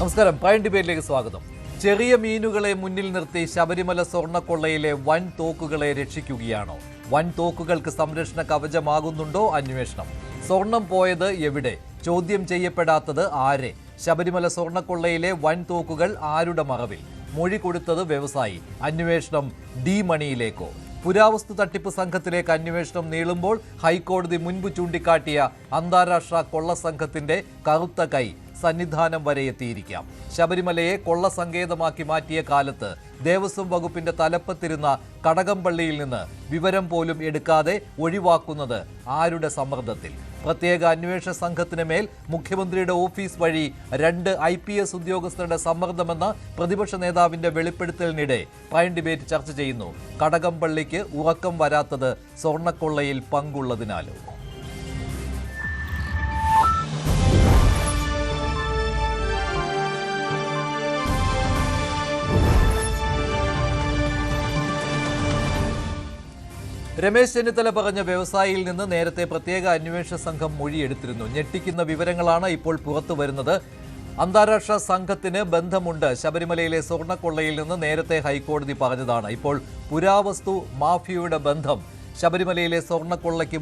നമസ്കാരം. പ്രൈം ഡിബേറ്റിലേക്ക് സ്വാഗതം. ചെറിയ മീനുകളെ മുന്നിൽ നിർത്തി ശബരിമല സ്വർണ്ണക്കൊള്ളയിലെ വൻ തോക്കുകളെ രക്ഷിക്കുകയാണോ? വൻ തോക്കുകൾക്ക് സംരക്ഷണ കവചമാകുന്നുണ്ടോ അന്വേഷണം? സ്വർണം പോയത് എവിടെ? ചോദ്യം ചെയ്യപ്പെടാത്തത് ആരെ? ശബരിമല സ്വർണ്ണക്കൊള്ളയിലെ വൻ തോക്കുകൾ ആരുടെ മറവിൽ? മൊഴി കൊടുത്തത് വ്യവസായി. അന്വേഷണം ഡി മണിയിലേക്കോ? പുരാവസ്തു തട്ടിപ്പ് സംഘത്തിലേക്ക് അന്വേഷണം നീളുമ്പോൾ ഹൈക്കോടതി മുൻപ് ചൂണ്ടിക്കാട്ടിയ അന്താരാഷ്ട്ര കൊള്ള സംഘത്തിന്റെ കറുത്ത കൈ സന്നിധാനം വരെ എത്തിയിരിക്കാം. ശബരിമലയെ കൊള്ള സങ്കേതമാക്കി മാറ്റിയ കാലത്ത് ദേവസ്വം വകുപ്പിന്റെ തലപ്പത്തിരുന്ന കടകംപള്ളിയിൽ നിന്ന് വിവരം പോലും എടുക്കാതെ ഒഴിവാക്കുന്നത് ആരുടെ സമ്മർദ്ദത്തിൽ? പ്രത്യേക അന്വേഷണ സംഘത്തിന് മേൽ മുഖ്യമന്ത്രിയുടെ ഓഫീസ് വഴി 2 IPS ഉദ്യോഗസ്ഥരുടെ സമ്മർദ്ദമെന്ന പ്രതിപക്ഷ നേതാവിന്റെ വെളിപ്പെടുത്തലിനിടെ പ്രൈം ഡിബേറ്റ് ചർച്ച ചെയ്യുന്നു. കടകംപള്ളിക്ക് ഉറക്കം വരാത്തത് സ്വർണ്ണക്കൊള്ളയിൽ പങ്കുള്ളതിനാലോ? രമേശ് ചെന്നിത്തല പറഞ്ഞ വ്യവസായിയിൽ നിന്ന് നേരത്തെ പ്രത്യേക അന്വേഷണ സംഘം മൊഴിയെടുത്തിരുന്നു. ഞെട്ടിക്കുന്ന വിവരങ്ങളാണ് ഇപ്പോൾ പുറത്തു വരുന്നത്. അന്താരാഷ്ട്ര സംഘത്തിന് ബന്ധമുണ്ട് ശബരിമലയിലെ സ്വർണ്ണക്കൊള്ളയിൽ നിന്ന് നേരത്തെ ഹൈക്കോടതി പറഞ്ഞതാണ്. ഇപ്പോൾ പുരാവസ്തു മാഫിയയുടെ ബന്ധം ശബരിമലയിലെ സ്വർണ്ണക്കൊള്ളയ്ക്ക്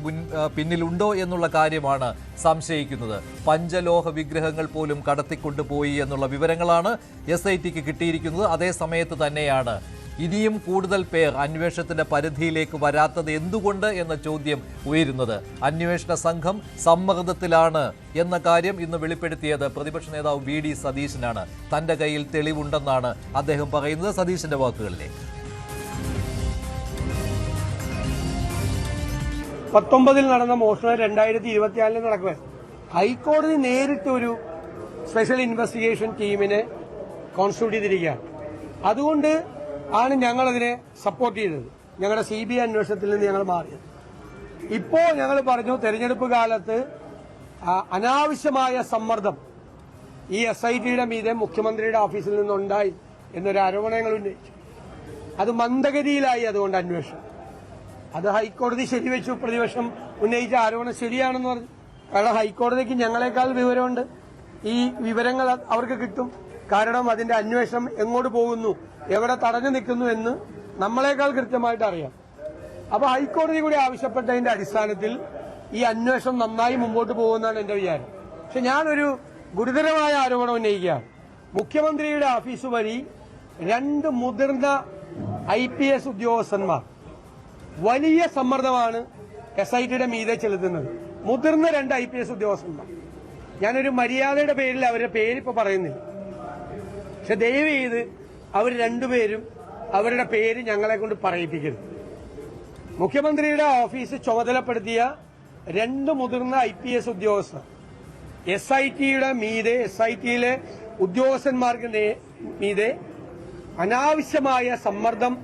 പിന്നിലുണ്ടോ എന്നുള്ള കാര്യമാണ് സംശയിക്കുന്നത്. പഞ്ചലോഹ വിഗ്രഹങ്ങൾ പോലും കടത്തിക്കൊണ്ടുപോയി എന്നുള്ള വിവരങ്ങളാണ് SITക്ക് കിട്ടിയിരിക്കുന്നത്. അതേ സമയത്ത് തന്നെയാണ് ഇനിയും കൂടുതൽ പേർ അന്വേഷണത്തിന്റെ പരിധിയിലേക്ക് വരാത്തത് എന്തുകൊണ്ട് എന്ന ചോദ്യം ഉയരുന്നത്. അന്വേഷണ സംഘം സമ്മർദ്ദത്തിലാണ് എന്ന കാര്യം ഇന്ന് വെളിപ്പെടുത്തിയത് പ്രതിപക്ഷ നേതാവ് VD സതീശനാണ്. തന്റെ കയ്യിൽ തെളിവുണ്ടെന്നാണ് അദ്ദേഹം പറയുന്നത്. സതീശന്റെ വാക്കുകളിലേക്ക്. 19 നടന്ന മോഷണം 2024 നടക്കുക. ഹൈക്കോടതി നേരിട്ട് ഒരു സ്പെഷ്യൽ ഇൻവെസ്റ്റിഗേഷൻ ടീമിനെ കോൺസ്റ്റിറ്റ്യൂട്ട് ചെയ്തിരിക്കുകയാണ്. അതുകൊണ്ട് ആണ് ഞങ്ങളതിനെ സപ്പോർട്ട് ചെയ്തത്. ഞങ്ങളുടെ CBI അന്വേഷണത്തിൽ നിന്ന് ഞങ്ങൾ മാറിയത്. ഇപ്പോൾ ഞങ്ങൾ പറഞ്ഞു, തെരഞ്ഞെടുപ്പ് കാലത്ത് അനാവശ്യമായ സമ്മർദ്ദം ഈ SITയുടെ മീതെ മുഖ്യമന്ത്രിയുടെ ഓഫീസിൽ നിന്നുണ്ടായി എന്നൊരു ആരോപണം ഞങ്ങൾ ഉന്നയിച്ചു. അത് മന്ദഗതിയിലായി. അതുകൊണ്ട് അന്വേഷണം അത് ഹൈക്കോടതി ശരിവെച്ചു. പ്രതിപക്ഷം ഉന്നയിച്ച ആരോപണം ശരിയാണെന്ന് പറഞ്ഞു. കാരണം ഹൈക്കോടതിക്ക് ഞങ്ങളെക്കാൾ വിവരമുണ്ട്. ഈ വിവരങ്ങൾ അവർക്ക് കിട്ടും. കാരണം അതിന്റെ അന്വേഷണം എങ്ങോട്ട് പോകുന്നു, എവിടെ തടഞ്ഞു നിൽക്കുന്നു എന്ന് നമ്മളെക്കാൾ കൃത്യമായിട്ട് അറിയാം. അപ്പൊ ഹൈക്കോടതി കൂടി ആവശ്യപ്പെട്ടതിന്റെ അടിസ്ഥാനത്തിൽ ഈ അന്വേഷണം നന്നായി മുമ്പോട്ട് പോകുമെന്നാണ് എന്റെ വിചാരം. പക്ഷെ ഞാനൊരു ഗുരുതരമായ ആരോപണം ഉന്നയിക്കുകയാണ്. മുഖ്യമന്ത്രിയുടെ ഓഫീസ് വഴി 2 മുതിർന്ന IPS ഉദ്യോഗസ്ഥന്മാർ വലിയ സമ്മർദ്ദമാണ് SITയുടെ മീതെ ചെലുത്തുന്നത്. മുതിർന്ന 2 IPS ഉദ്യോഗസ്ഥന്മാർ. ഞാനൊരു മര്യാദയുടെ പേരിൽ അവരുടെ പേരിപ്പോ പറയുന്നില്ല. പക്ഷെ ദയവ് ചെയ്ത് അവർ 2 പേരും അവരുടെ പേര് ഞങ്ങളെ കൊണ്ട് പറയിപ്പിക്കരുത്. മുഖ്യമന്ത്രിയുടെ ഓഫീസ് ചുമതലപ്പെടുത്തിയ 2 മുതിർന്ന IPS ഉദ്യോഗസ്ഥർ SITയുടെ മീതെ, SITയിലെ ഉദ്യോഗസ്ഥന്മാർക്ക് മീതെ അനാവശ്യമായ സമ്മർദ്ദം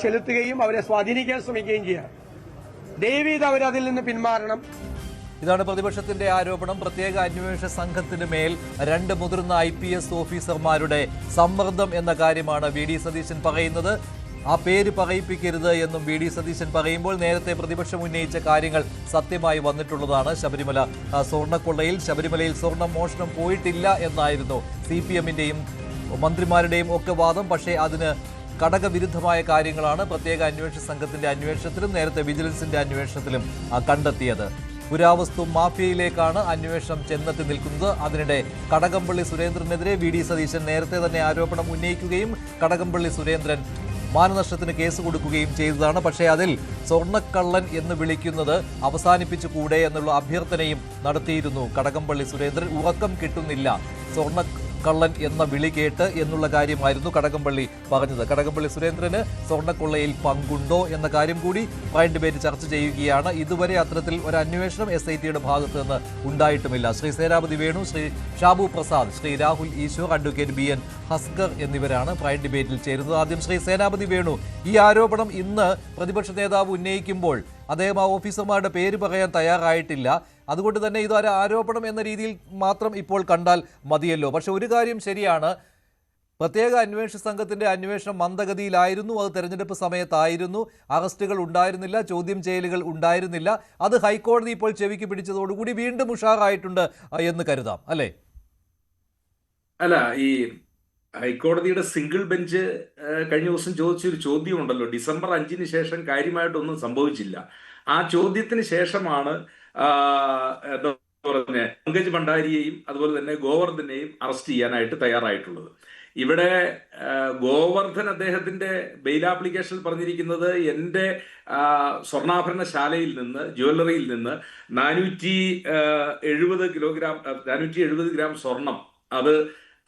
ചെലുത്തുകയും അവരെ സ്വാധീനിക്കാൻ ശ്രമിക്കുകയും ചെയ്യാം. ദയവ് ചെയ്ത് അവരതിൽ നിന്ന് പിന്മാറണം. ഇതാണ് പ്രതിപക്ഷത്തിന്റെ ആരോപണം. പ്രത്യേക അന്വേഷണ സംഘത്തിന് മേൽ 2 മുതിർന്ന IPS ഓഫീസർമാരുടെ സമ്മർദ്ദം എന്ന കാര്യമാണ് VD സതീശൻ പറയുന്നത്. ആ പേര് പറയിപ്പിക്കരുത് എന്നും VD സതീശൻ പറയുമ്പോൾ നേരത്തെ പ്രതിപക്ഷം ഉന്നയിച്ച കാര്യങ്ങൾ സത്യമായി വന്നിട്ടുള്ളതാണ്. ശബരിമല സ്വർണ്ണക്കൊള്ളയിൽ, ശബരിമലയിൽ സ്വർണ്ണ മോഷണം പോയിട്ടില്ല എന്നായിരുന്നു CPMന്റെയും മന്ത്രിമാരുടെയും ഒക്കെ വാദം. പക്ഷേ അതിന് ഘടകവിരുദ്ധമായ കാര്യങ്ങളാണ് പ്രത്യേക അന്വേഷണ സംഘത്തിന്റെ അന്വേഷണത്തിലും നേരത്തെ വിജിലൻസിന്റെ അന്വേഷണത്തിലും കണ്ടെത്തിയത്. പുരാവസ്തു മാഫിയയിലേക്കാണ് അന്വേഷണം ചെന്നെത്തി നിൽക്കുന്നത്. അതിനിടെ കടകംപള്ളി സുരേന്ദ്രനെതിരെ VD സതീശൻ നേരത്തെ തന്നെ ആരോപണം ഉന്നയിക്കുകയും കടകംപള്ളി സുരേന്ദ്രൻ മാനനഷ്ടത്തിന് കേസ് കൊടുക്കുകയും ചെയ്തതാണ്. പക്ഷേ അതിൽ സ്വർണ്ണക്കള്ളൻ എന്ന് വിളിക്കുന്നത് അവസാനിപ്പിച്ചുകൂടെ എന്നുള്ള അഭ്യർത്ഥനയും നടത്തിയിരുന്നു കടകംപള്ളി സുരേന്ദ്രൻ. ഉറക്കം കിട്ടുന്നില്ല, സ്വർണ്ണക്കള്ളൻ എന്ന വിളി കേട്ട് എന്നുള്ള കാര്യമായിരുന്നു കടകംപള്ളി പറഞ്ഞത്. കടകംപള്ളി സുരേന്ദ്രന് സ്വർണ്ണക്കൊള്ളയിൽ പങ്കുണ്ടോ എന്ന കാര്യം കൂടി പ്രൈം ഡിബേറ്റ് ചർച്ച ചെയ്യുകയാണ്. ഇതുവരെ അത്തരത്തിൽ ഒരു അന്വേഷണം SITയുടെ ഭാഗത്ത് നിന്ന് ഉണ്ടായിട്ടുമില്ല. ശ്രീ സേനാപതി വേണു, ശ്രീ ഷാബു പ്രസാദ്, ശ്രീ രാഹുൽ ഈശ്വർ, അഡ്വക്കേറ്റ് BN ഹസ്കർ എന്നിവരാണ് പ്രൈം ഡിബേറ്റിൽ ചേരുന്നത്. ആദ്യം ശ്രീ സേനാപതി വേണു, ഈ ആരോപണം ഇന്ന് പ്രതിപക്ഷ നേതാവ് ഉന്നയിക്കുമ്പോൾ അദ്ദേഹം ആ ഓഫീസർമാരുടെ പേര് പറയാൻ തയ്യാറായിട്ടില്ല. അതുകൊണ്ട് തന്നെ ഇതൊരു ആരോപണം എന്ന രീതിയിൽ മാത്രം ഇപ്പോൾ കണ്ടാൽ മതിയല്ലോ. പക്ഷെ ഒരു കാര്യം ശരിയാണ്, പ്രത്യേക അന്വേഷണ സംഘത്തിന്റെ അന്വേഷണം മന്ദഗതിയിലായിരുന്നു. അത് തെരഞ്ഞെടുപ്പ് സമയത്തായിരുന്നു. അറസ്റ്റുകൾ ഉണ്ടായിരുന്നില്ല, ചോദ്യം ചെയ്യലുകൾ ഉണ്ടായിരുന്നില്ല. അത് ഹൈക്കോടതി ഇപ്പോൾ ചെവിക്ക് പിടിച്ചതോടുകൂടി വീണ്ടും ഉഷാറായിട്ടുണ്ട് എന്ന് കരുതാം, അല്ലേ? അല്ല, ഈ ഹൈക്കോടതിയുടെ സിംഗിൾ ബെഞ്ച് കഴിഞ്ഞ ദിവസം ചോദിച്ചൊരു ചോദ്യമുണ്ടല്ലോ, ഡിസംബർ 5-ന് ശേഷം കാര്യമായിട്ടൊന്നും സംഭവിച്ചില്ല. ആ ചോദ്യത്തിന് ശേഷമാണ് ആ, എന്താ പറഞ്ഞ പങ്കജ് ഭണ്ഡാരിയെയും അതുപോലെ തന്നെ ഗോവർദ്ധനെയും അറസ്റ്റ് ചെയ്യാനായിട്ട് തയ്യാറായിട്ടുള്ളത്. ഇവിടെ ഗോവർദ്ധൻ അദ്ദേഹത്തിന്റെ ബെയിൽ ആപ്ലിക്കേഷനിൽ പറഞ്ഞിരിക്കുന്നത് എൻ്റെ സ്വർണ്ണാഭരണശാലയിൽ നിന്ന്, ജ്വല്ലറിയിൽ നിന്ന് 470 കിലോഗ്രാം 470 ഗ്രാം സ്വർണം, അത്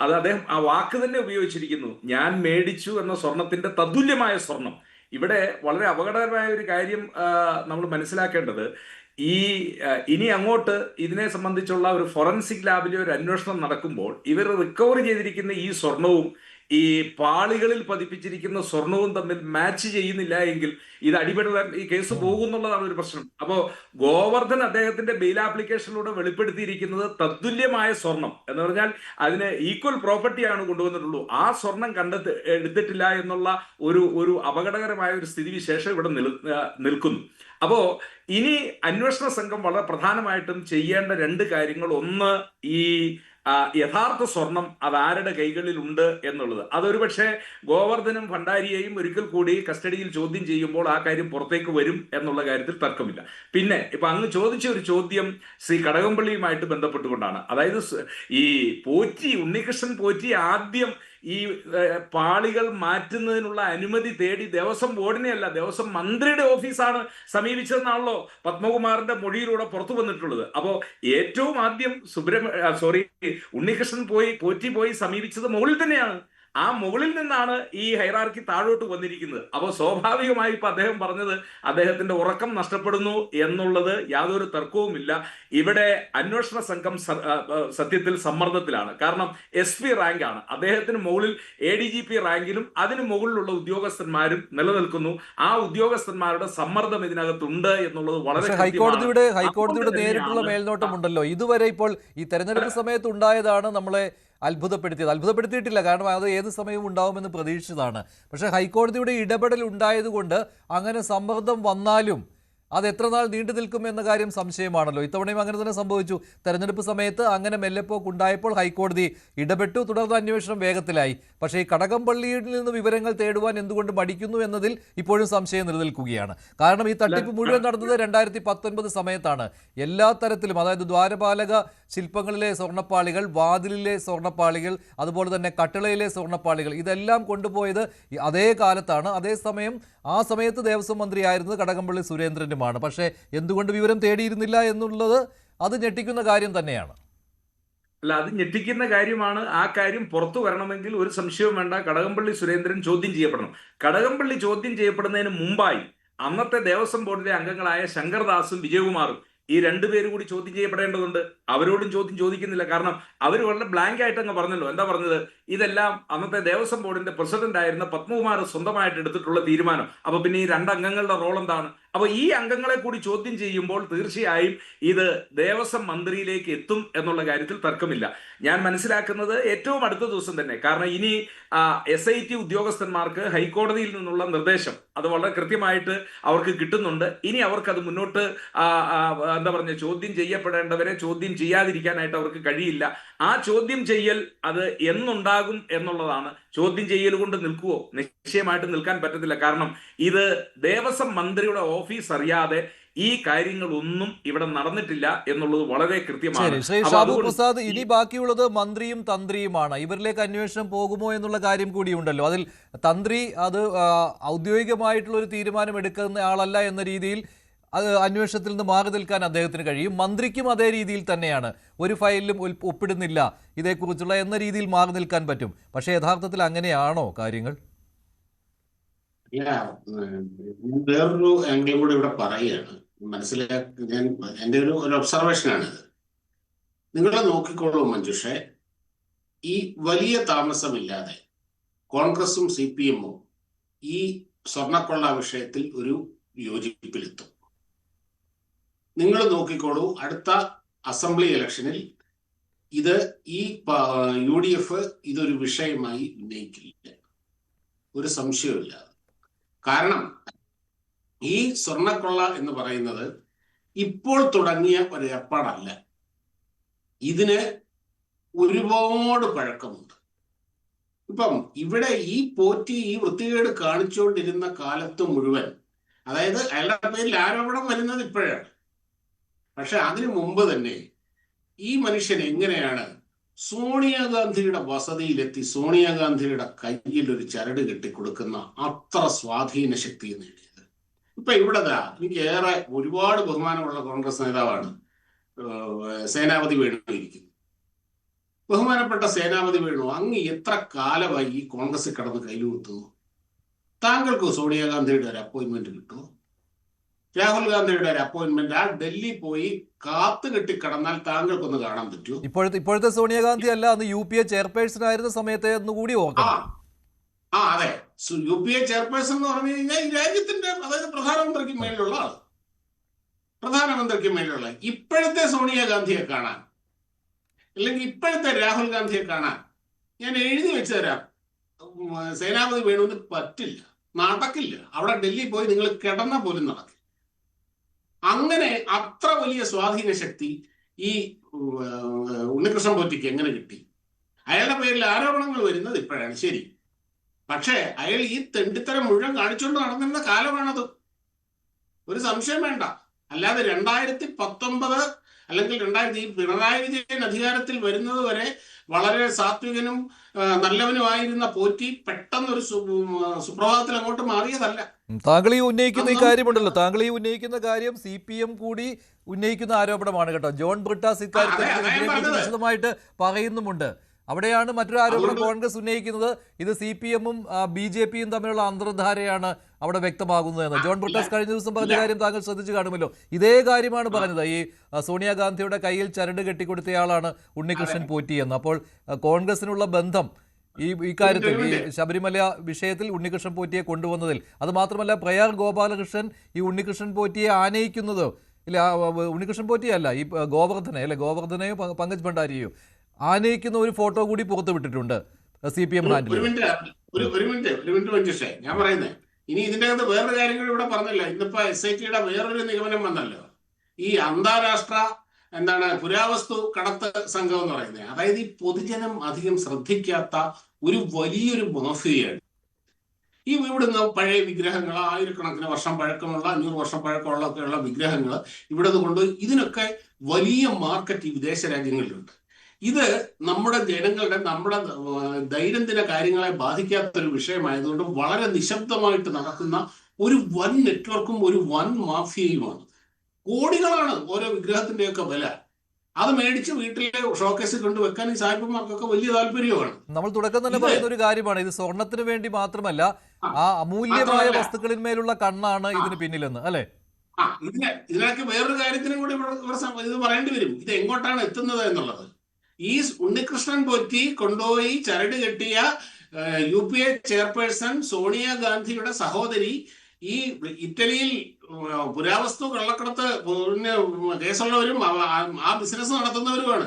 അത് അദ്ദേഹം ആ വാക്ക് തന്നെ ഉപയോഗിച്ചിരിക്കുന്നു, ഞാൻ മേടിച്ചു എന്ന സ്വർണത്തിന്റെ തത്തുല്യമായ സ്വർണം. ഇവിടെ വളരെ അപകടകരമായ ഒരു കാര്യം നമ്മൾ മനസ്സിലാക്കേണ്ടത്, ഈ ഇനി അങ്ങോട്ട് ഇതിനെ സംബന്ധിച്ചുള്ള ഒരു ഫോറൻസിക് ലാബിലെ ഒരു അന്വേഷണം നടക്കുമ്പോൾ ഇവർ റിക്കവർ ചെയ്തിരിക്കുന്ന ഈ സ്വർണവും ഈ പാളികളിൽ പതിപ്പിച്ചിരിക്കുന്ന സ്വർണവും തമ്മിൽ മാച്ച് ചെയ്യുന്നില്ല എങ്കിൽ ഇത് അടിപെടാൻ ഈ കേസ് പോകുന്നുള്ളതാണ് ഒരു പ്രശ്നം. അപ്പോ ഗോവർദ്ധൻ അദ്ദേഹത്തിന്റെ ബെയിൽ ആപ്ലിക്കേഷനിലൂടെ വെളിപ്പെടുത്തിയിരിക്കുന്നത് തത്തുല്യമായ സ്വർണം എന്ന് പറഞ്ഞാൽ അതിന് ഈക്വൽ പ്രോപ്പർട്ടിയാണ് കൊണ്ടുവന്നിട്ടുള്ളൂ. ആ സ്വർണം എടുത്തിട്ടില്ല എന്നുള്ള ഒരു അപകടകരമായ ഒരു സ്ഥിതിവിശേഷം ഇവിടെ നിൽക്കുന്നു. അപ്പോ ഇനി അന്വേഷണ സംഘം വളരെ പ്രധാനമായിട്ടും ചെയ്യേണ്ട രണ്ട് കാര്യങ്ങൾ, ഒന്ന് ഈ യഥാർത്ഥ സ്വർണം അതാരുടെ കൈകളിൽ ഉണ്ട് എന്നുള്ളത്. അതൊരു പക്ഷേ ഗോവർദ്ധനും ഭണ്ഡാരിയെയും ഒരിക്കൽ കൂടി കസ്റ്റഡിയിൽ ചോദ്യം ചെയ്യുമ്പോൾ ആ കാര്യം പുറത്തേക്ക് വരും എന്നുള്ള കാര്യത്തിൽ തർക്കമില്ല. പിന്നെ ഇപ്പൊ അങ്ങ് ചോദിച്ച ഒരു ചോദ്യം ശ്രീ കടകംപള്ളിയുമായിട്ട് ബന്ധപ്പെട്ടുകൊണ്ടാണ്. അതായത് ഈ ഉണ്ണികൃഷ്ണൻ പോറ്റി ആദ്യം ഈ പാളികൾ മാറ്റുന്നതിനുള്ള അനുമതി തേടി ദേവസ്വം ബോർഡിനെ അല്ല, ദേവസ്വം മന്ത്രിയുടെ ഓഫീസാണ് സമീപിച്ചതെന്നാണല്ലോ പത്മകുമാറിന്റെ മൊഴിയിലൂടെ പുറത്തു വന്നിട്ടുള്ളത്. അപ്പോ ഏറ്റവും ആദ്യം ഉണ്ണികൃഷ്ണൻ പോറ്റി പോയി സമീപിച്ചത് മുകളിൽ തന്നെയാണ്. ആ മുകളിൽ നിന്നാണ് ഈ ഹൈറാർക്കി താഴോട്ട് വന്നിരിക്കുന്നത്. അപ്പോൾ സ്വാഭാവികമായി ഇപ്പൊ അദ്ദേഹം പറഞ്ഞത് അദ്ദേഹത്തിന്റെ ഉറക്കം നഷ്ടപ്പെടുന്നു എന്നുള്ളത് യാതൊരു തർക്കവുമില്ല. ഇവിടെ അന്വേഷണ സംഘം സത്യത്തിൽ സമ്മർദ്ദത്തിലാണ്. കാരണം SP റാങ്ക് ആണ് അദ്ദേഹത്തിന് മുകളിൽ, ADGP റാങ്കിലും അതിന് മുകളിലുള്ള ഉദ്യോഗസ്ഥന്മാരും നിലനിൽക്കുന്നു. ആ ഉദ്യോഗസ്ഥന്മാരുടെ സമ്മർദ്ദം ഇതിനകത്തുണ്ട് എന്നുള്ളത് വളരെ ഹൈക്കോടതിയുടെ നേരിട്ടുള്ള മേൽനോട്ടമുണ്ടല്ലോ. ഇതുവരെ ഇപ്പോൾ ഈ തെരഞ്ഞെടുപ്പ് സമയത്ത് ഉണ്ടായതാണ് നമ്മളെ അത്ഭുതപ്പെടുത്തിയിട്ടില്ല, കാരണം അത് ഏത് സമയവും ഉണ്ടാവുമെന്ന് പ്രതീക്ഷിച്ചതാണ്. പക്ഷേ ഹൈക്കോടതിയുടെ ഇടപെടൽ ഉണ്ടായതുകൊണ്ട് അങ്ങനെ സമ്മർദ്ദം വന്നാലും അത് എത്ര നാൾ നീണ്ടു നിൽക്കും എന്ന കാര്യം സംശയമാണല്ലോ. ഇത്തവണയും അങ്ങനെ തന്നെ സംഭവിച്ചു. തെരഞ്ഞെടുപ്പ് സമയത്ത് അങ്ങനെ മെല്ലെപ്പോക്കുണ്ടായപ്പോൾ ഹൈക്കോടതി ഇടപെട്ടു, തുടർന്ന് അന്വേഷണം വേഗത്തിലായി. പക്ഷേ ഈ കടകംപള്ളിയിൽ നിന്ന് വിവരങ്ങൾ തേടുവാൻ എന്തുകൊണ്ട് മടിക്കുന്നു എന്നതിൽ ഇപ്പോഴും സംശയം നിലനിൽക്കുകയാണ്. കാരണം ഈ തട്ടിപ്പ് മുഴുവൻ നടന്നത് 2019 സമയത്താണ്. എല്ലാ തരത്തിലും, അതായത് ദ്വാരപാലക ശില്പങ്ങളിലെ സ്വർണ്ണപ്പാളികൾ, വാതിലിലെ സ്വർണ്ണപ്പാളികൾ, അതുപോലെ തന്നെ കട്ടിളയിലെ സ്വർണ്ണപ്പാളികൾ, ഇതെല്ലാം കൊണ്ടുപോയത് അതേ കാലത്താണ്. അതേസമയം ആ സമയത്ത് ദേവസ്വം മന്ത്രിയായിരുന്നത് കടകംപള്ളി സുരേന്ദ്രനുമാണ്. പക്ഷേ എന്തുകൊണ്ട് വിവരം തേടിയിരുന്നില്ല എന്നുള്ളത് അത് ഞെട്ടിക്കുന്ന കാര്യം തന്നെയാണ്. അല്ല, അത് ഞെട്ടിക്കുന്ന കാര്യമാണ്. ആ കാര്യം പുറത്തു വരണമെങ്കിൽ ഒരു സംശയവും വേണ്ട, കടകംപള്ളി സുരേന്ദ്രൻ ചോദ്യം ചെയ്യപ്പെടണം. കടകംപള്ളി ചോദ്യം ചെയ്യപ്പെടുന്നതിന് മുമ്പായി അന്നത്തെ ദേവസ്വം ബോർഡിലെ അംഗങ്ങളായ ശങ്കർദാസും വിജയകുമാറും ഈ രണ്ടുപേരും കൂടി ചോദ്യം ചെയ്യപ്പെടേണ്ടതുണ്ട്. അവരോടും ചോദ്യം ചോദിക്കുന്നില്ല. കാരണം അവർ വളരെ ബ്ലാങ്ക് ആയിട്ട് അങ്ങ് പറഞ്ഞല്ലോ. എന്താ പറഞ്ഞത്? ഇതെല്ലാം അന്നത്തെ ദേവസ്വം ബോർഡിന്റെ പ്രസിഡന്റ് ആയിരുന്ന പത്മകുമാർ സ്വന്തമായിട്ട് എടുത്തിട്ടുള്ള തീരുമാനം. അപ്പൊ പിന്നെ ഈ രണ്ടംഗങ്ങളുടെ റോൾ എന്താണ്? അപ്പൊ ഈ അംഗങ്ങളെ കൂടി ചോദ്യം ചെയ്യുമ്പോൾ തീർച്ചയായും ഇത് ദേവസ്വം മന്ത്രിയിലേക്ക് എത്തും എന്നുള്ള കാര്യത്തിൽ തർക്കമില്ല. ഞാൻ മനസ്സിലാക്കുന്നത് ഏറ്റവും അടുത്ത ദിവസം തന്നെ, കാരണം ഇനി SIT ഉദ്യോഗസ്ഥന്മാർക്ക് ഹൈക്കോടതിയിൽ നിന്നുള്ള നിർദ്ദേശം അത് വളരെ കൃത്യമായിട്ട് അവർക്ക് കിട്ടുന്നുണ്ട്. ഇനി അവർക്കത് മുന്നോട്ട് ചോദ്യം ചെയ്യപ്പെടേണ്ടവരെ ചോദ്യം ചെയ്യാതിരിക്കാനായിട്ട് അവർക്ക് കഴിയില്ല. ആ ചോദ്യം ചെയ്യൽ അത് എന്നുണ്ടാകും എന്നുള്ളതാണ്. ചോദ്യം ചെയ്യൽ കൊണ്ട് നിൽക്കുവോ? നിശ്ചയമായിട്ട് നിൽക്കാൻ പറ്റത്തില്ല. കാരണം ഇത് ദേവസ്വം മന്ത്രിയുടെ ഓഫീസ് അറിയാതെ ഈ കാര്യങ്ങളൊന്നും ഇവിടെ നടന്നിട്ടില്ല എന്നുള്ളത് വളരെ കൃത്യമാണ്. ശ്രീ ഷാബു പ്രസാദ്, ഇനി ബാക്കിയുള്ളത് മന്ത്രിയും തന്ത്രിയുമാണ്. ഇവരിലേക്ക് അന്വേഷണം പോകുമോ എന്നുള്ള കാര്യം കൂടിയുണ്ടല്ലോ. അതിൽ തന്ത്രി അത് ഔദ്യോഗികമായിട്ടുള്ള ഒരു തീരുമാനം എടുക്കുന്ന ആളല്ല എന്ന രീതിയിൽ അത് അന്വേഷണത്തിൽ നിന്ന് മാറി നിൽക്കാൻ അദ്ദേഹത്തിന് കഴിയും. മന്ത്രിക്കും അതേ രീതിയിൽ തന്നെയാണ്, ഒരു ഫയലിലും ഒപ്പിടുന്നില്ല ഇതേക്കുറിച്ചുള്ള എന്ന രീതിയിൽ മാറി നിൽക്കാൻ പറ്റും. പക്ഷേ യഥാർത്ഥത്തിൽ അങ്ങനെയാണോ കാര്യങ്ങൾ? വേറൊരു ആംഗിൾ കൂടി ഇവിടെ പറയുകയാണ്. ഞാൻ എൻ്റെ ഒരു ഒബ്സർവേഷനാണിത്. നിങ്ങൾ നോക്കിക്കോളൂ മഞ്ജുഷേ, ഈ വലിയ താമസമില്ലാതെ കോൺഗ്രസും CPM-ഉം ഈ സ്വർണ്ണക്കൊള്ള വിഷയത്തിൽ ഒരു യോജിപ്പിലെത്തും. നിങ്ങൾ നോക്കിക്കോളൂ, അടുത്ത അസംബ്ലി ഇലക്ഷനിൽ ഈ UDF ഇതൊരു വിഷയമായി ഉന്നയിക്കില്ല, ഒരു സംശയവുമില്ല. കാരണം ഈ സ്വർണ്ണക്കൊള്ള എന്ന് പറയുന്നത് ഇപ്പോൾ തുടങ്ങിയ ഒരു ഏർപ്പാടല്ല. ഇതിന് ഒരുപാട് പഴക്കമുണ്ട്. ഇപ്പം ഇവിടെ ഈ പോറ്റി ഈ വൃത്തികേട് കാണിച്ചുകൊണ്ടിരുന്ന കാലത്ത് മുഴുവൻ, അതായത് അയാളുടെ പേരിൽ ആരോപണം വരുന്നത് ഇപ്പോഴാണ്, പക്ഷെ അതിനു മുമ്പ് തന്നെ ഈ മനുഷ്യൻ എങ്ങനെയാണ് സോണിയാഗാന്ധിയുടെ വസതിയിലെത്തി സോണിയാഗാന്ധിയുടെ കയ്യിൽ ഒരു ചരട് കെട്ടിക്കൊടുക്കുന്ന അത്ര സ്വാധീന ശക്തി നേടിയത്? ഇപ്പൊ ഇവിടെ എനിക്ക് ഏറെ ഒരുപാട് ബഹുമാനമുള്ള കോൺഗ്രസ് നേതാവാണ് സേനാപതി വേണു ഇരിക്കുന്നത്. ബഹുമാനപ്പെട്ട സേനാപതി വേണു, അങ്ങ് എത്ര കാലമായി ഈ കോൺഗ്രസ് കടന്ന് കയ്യിലുകുത്തുന്നു? താങ്കൾക്ക് സോണിയാഗാന്ധിയുടെ ഒരു അപ്പോയിന്റ്മെന്റ് കിട്ടുമോ? രാഹുൽ ഗാന്ധിയുടെ ഒരു അപ്പോയിന്റ്മെന്റ് ആ ഡൽഹി പോയി കാത്തു കെട്ടി കടന്നാൽ താങ്കൾക്കൊന്ന് കാണാൻ പറ്റുമോ? ഇപ്പോഴത്തെ സോണിയാഗാന്ധി അല്ല, അന്ന് UPA ചെയർപേഴ്സൺ ആയിരുന്ന സമയത്തെ കൂടി ഓർക്കാം. അതെ, UPA ചെയർപേഴ്സൺ എന്ന് പറഞ്ഞു കഴിഞ്ഞാൽ ഈ രാജ്യത്തിന്റെ, അതായത് പ്രധാനമന്ത്രിക്ക് മേലുള്ള ഇപ്പോഴത്തെ സോണിയാഗാന്ധിയെ കാണാൻ, അല്ലെങ്കിൽ ഇപ്പോഴത്തെ രാഹുൽ ഗാന്ധിയെ കാണാൻ ഞാൻ എഴുതി വെച്ചു തരാം. സേനാപതി വേണുവിന് പറ്റില്ല, നടക്കില്ല. അവിടെ ഡൽഹി പോയി നിങ്ങൾ കിടന്ന പോലും നടക്കില്ല. അങ്ങനെ അത്ര വലിയ സ്വാധീന ശക്തി ഈ ഉണ്ണികൃഷ്ണൻ പോറ്റിക്ക് എങ്ങനെ കിട്ടി? അയാളുടെ പേരിൽ ആരോപണങ്ങൾ വരുന്നത് ഇപ്പോഴാണ്, ശരി. പക്ഷേ അയാൾ ഈ തെണ്ടിത്തരം മുഴുവൻ കാണിച്ചുകൊണ്ട് നടന്നിരുന്ന കാലമാണത്, ഒരു സംശയം വേണ്ട. അല്ലാതെ 2019 അല്ലെങ്കിൽ ഈ പിണറായി വിജയൻ അധികാരത്തിൽ വരുന്നത് വരെ വളരെ സാത്വികനും നല്ലവനുമായിരുന്ന പോറ്റി പെട്ടെന്നൊരു സുപ്രഭാതത്തിൽ അങ്ങോട്ട് മാറിയതല്ല. താങ്കൾ ഈ ഉന്നയിക്കുന്ന ഈ കാര്യമുണ്ടല്ലോ, താങ്കൾ ഈ ഉന്നയിക്കുന്ന കാര്യം CPM കൂടി ഉന്നയിക്കുന്ന ആരോപണമാണ് കേട്ടോ. ജോൺ ബ്രിട്ടാസ് ഇക്കാര്യത്തിൽ വിശദമായിട്ട് പറയുന്നുമുണ്ട്. അവിടെയാണ് മറ്റൊരു ആരോപണം കോൺഗ്രസ് ഉന്നയിക്കുന്നത്, ഇത് CPM-ഉം BJP-യും തമ്മിലുള്ള അന്തർധാരയാണ് അവിടെ വ്യക്തമാകുന്നത് എന്ന്. ജോൺ ബ്രിട്ടാസ് കഴിഞ്ഞ ദിവസം പറഞ്ഞ കാര്യം താങ്കൾ ശ്രദ്ധിച്ചു കാണുമല്ലോ. ഇതേ കാര്യമാണ് പറഞ്ഞത്, ഈ സോണിയാഗാന്ധിയുടെ കയ്യിൽ ചരട് കെട്ടിക്കൊടുത്തയാളാണ് ഉണ്ണികൃഷ്ണൻ പോറ്റി എന്ന്. അപ്പോൾ കോൺഗ്രസിനുള്ള ബന്ധം ഈ കാര്യത്തിൽ, ഈ ശബരിമല വിഷയത്തിൽ ഉണ്ണികൃഷ്ണൻ പോറ്റിയെ കൊണ്ടുവന്നതിൽ, അത് മാത്രമല്ല പ്രയാർ ഗോപാലകൃഷ്ണൻ ഈ ഉണ്ണികൃഷ്ണൻ പോറ്റിയെ ആനയിക്കുന്നത്, ഇല്ല ഉണ്ണികൃഷ്ണൻ പോറ്റിയല്ല, ഈ ഗോവർദ്ധനെയോ പങ്കജ് ഭണ്ഡാരിയോ ആനയിക്കുന്ന ഒരു ഫോട്ടോ കൂടി പുറത്തു വിട്ടിട്ടുണ്ട് CPM ഹാൻഡിൽ. ഒരു മിനിറ്റ് ഞാൻ പറയുന്നത്, ഇനി ഇതിന്റെ അകത്ത് വേറൊരു കാര്യങ്ങൾ ഇവിടെ പറഞ്ഞല്ലോ. ഇന്നിപ്പോ SITയുടെ വേറൊരു നിഗമനം വന്നല്ലോ, ഈ അന്താരാഷ്ട്ര പുരാവസ്തു കടത്ത് സംഘം എന്ന് പറയുന്നത്. അതായത് ഈ പൊതുജനം അധികം ശ്രദ്ധിക്കാത്ത ഒരു വലിയൊരു മാഫിയയാണ്. ഈ ഇവിടുന്ന് പഴയ വിഗ്രഹങ്ങൾ, 1000 വർഷം പഴക്കമുള്ള, 500 വർഷം പഴക്കമുള്ള വിഗ്രഹങ്ങൾ ഇവിടെ കൊണ്ടുപോയി ഇതിനൊക്കെ വലിയ മാർക്കറ്റ് ഈ വിദേശ രാജ്യങ്ങളിലുണ്ട്. ഇത് നമ്മുടെ ജനങ്ങളുടെ, നമ്മുടെ ദൈനംദിന കാര്യങ്ങളെ ബാധിക്കാത്തൊരു വിഷയമായതുകൊണ്ട് വളരെ നിശബ്ദമായിട്ട് നടക്കുന്ന ഒരു വൻ നെറ്റ്വർക്കും ഒരു വൻ മാഫിയയുമാണ്. കോടികളാണ് ഓരോ വിഗ്രഹത്തിന്റെയൊക്കെ വില. അത് മേടിച്ച് വീട്ടിലെ ഷോക്കേസിൽ കൊണ്ടുവെക്കാൻ ഈ സായിപ്പന്മാർക്കൊക്കെ വലിയ താല്പര്യമാണ്. നമ്മൾ തുടക്കം തന്നെ പറയുന്ന ഒരു കാര്യമാണ്, ഇത് സ്വർണത്തിന് വേണ്ടി മാത്രമല്ല, ആ അമൂല്യമായ വസ്തുക്കളിന്മേലുള്ള കണ്ണാണ് ഇതിന് പിന്നിലെന്ന്, അല്ലെ? ഇതിനൊക്കെ വേറൊരു കാര്യത്തിനും കൂടി ഇത് പറയേണ്ടി വരും, ഇത് എങ്ങോട്ടാണ് എത്തുന്നത് എന്നുള്ളത്. ഈ ഉണ്ണികൃഷ്ണൻ പോറ്റി കൊണ്ടുപോയി ചരട് കെട്ടിയ UPA ചെയർപേഴ്സൺ സോണിയാഗാന്ധിയുടെ സഹോദരി ഈ ഇറ്റലിയിൽ പുരാവസ്തു കള്ളക്കടത്ത് കേസുള്ളവരും ആ ബിസിനസ് നടത്തുന്നവരുമാണ്.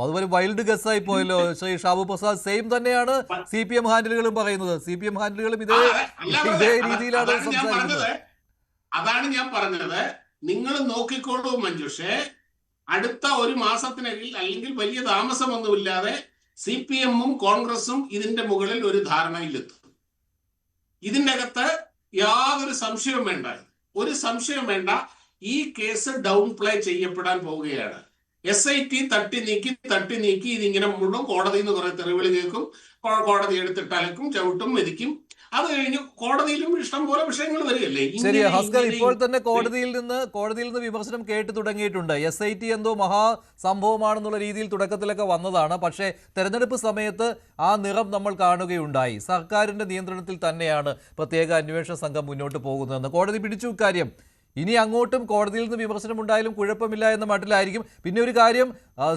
അതുപോലെ വൈൽഡ് ഗസ്സായി പോയല്ലോ ശ്രീ ഷാബു പ്രസാദ്. സെയിം തന്നെയാണ് CPM ഹാൻഡിലുകളും പറയുന്നത്. CPM ഹാൻഡിലുകളും ഇതേ രീതിയിലാണ് സംസാരിക്കുന്നത്. അതാണ് ഞാൻ പറഞ്ഞത്. നിങ്ങൾ നോക്കിക്കോളൂ മഞ്ജുഷേ, അടുത്ത ഒരു മാസത്തിനകയിൽ അല്ലെങ്കിൽ വലിയ താമസമൊന്നുമില്ലാതെ CPM-ഉം കോൺഗ്രസും ഇതിന്റെ മുകളിൽ ഒരു ധാരണയിലെത്തും. ഇതിന്റെ അകത്ത് യാതൊരു സംശയവും വേണ്ട, ഒരു സംശയം വേണ്ട. ഈ കേസ് ഡൗൺ പ്ലേ ചെയ്യപ്പെടാൻ പോവുകയാണ്. SIT തട്ടി നീക്കി ഇതിങ്ങനെ മുഴുവൻ കോടതിയിൽ നിന്ന് കുറെ തെറിവിളി കേൾക്കും, കോടതി എടുത്തിട്ട് അലക്കും, ചവിട്ടും, മെതിക്കും. അത് കഴിഞ്ഞ് കോടതിയിലും ഇഷ്ടം പോലെ വിഷയങ്ങൾ വരികയല്ലേ. ശരി ഹസ്കർ, ഇപ്പോൾ തന്നെ കോടതിയിൽ നിന്ന് വിമർശനം കേട്ടു തുടങ്ങിയിട്ടുണ്ട്. SIT എന്തോ മഹാസംഭവമാണെന്നുള്ള രീതിയിൽ തുടക്കത്തിലൊക്കെ വന്നതാണ്. പക്ഷേ തെരഞ്ഞെടുപ്പ് സമയത്ത് ആ നിറം നമ്മൾ കാണുകയുണ്ടായി. സർക്കാരിന്റെ നിയന്ത്രണത്തിൽ തന്നെയാണ് പ്രത്യേക അന്വേഷണ സംഘം മുന്നോട്ട് പോകുന്നതെന്ന് കോടതി പിടിച്ചു ഇക്കാര്യം. ഇനി അങ്ങോട്ടും കോടതിയിൽ നിന്ന് വിമർശനം ഉണ്ടായാലും കുഴപ്പമില്ല എന്ന മട്ടിലായിരിക്കും. പിന്നെ ഒരു കാര്യം,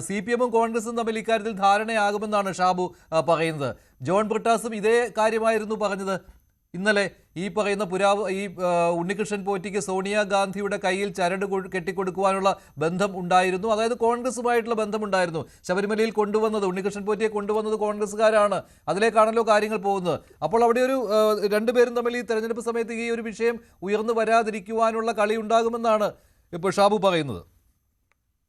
CPM-ഉം കോൺഗ്രസും തമ്മിൽ ഇക്കാര്യത്തിൽ ധാരണയാകുമെന്നാണ് ഷാബു പറയുന്നത്. ജോൺ ബ്രിട്ടാസും ഇതേ കാര്യമായിരുന്നു പറഞ്ഞത്. ഇന്നലെ ഈ പറയുന്ന ഉണ്ണികൃഷ്ണൻ പോറ്റിക്ക് സോണിയാഗാന്ധിയുടെ കയ്യിൽ ചരട് കെട്ടിക്കൊടുക്കുവാനുള്ള ബന്ധം ഉണ്ടായിരുന്നു, അതായത് കോൺഗ്രസുമായിട്ടുള്ള ബന്ധമുണ്ടായിരുന്നു. ശബരിമലയിൽ ഉണ്ണികൃഷ്ണൻ പോറ്റിയെ കൊണ്ടുവന്നത് കോൺഗ്രസ്സുകാരാണ്. അതിലേക്കാണല്ലോ കാര്യങ്ങൾ പോകുന്നത്. അപ്പോൾ അവിടെ ഒരു രണ്ടുപേരും തമ്മിൽ ഈ തെരഞ്ഞെടുപ്പ് സമയത്ത് ഈ ഒരു വിഷയം ഉയർന്നു വരാതിരിക്കുവാനുള്ള കളി ഉണ്ടാകുമെന്നാണ് ഇപ്പോൾ ഷാബു പറയുന്നത്.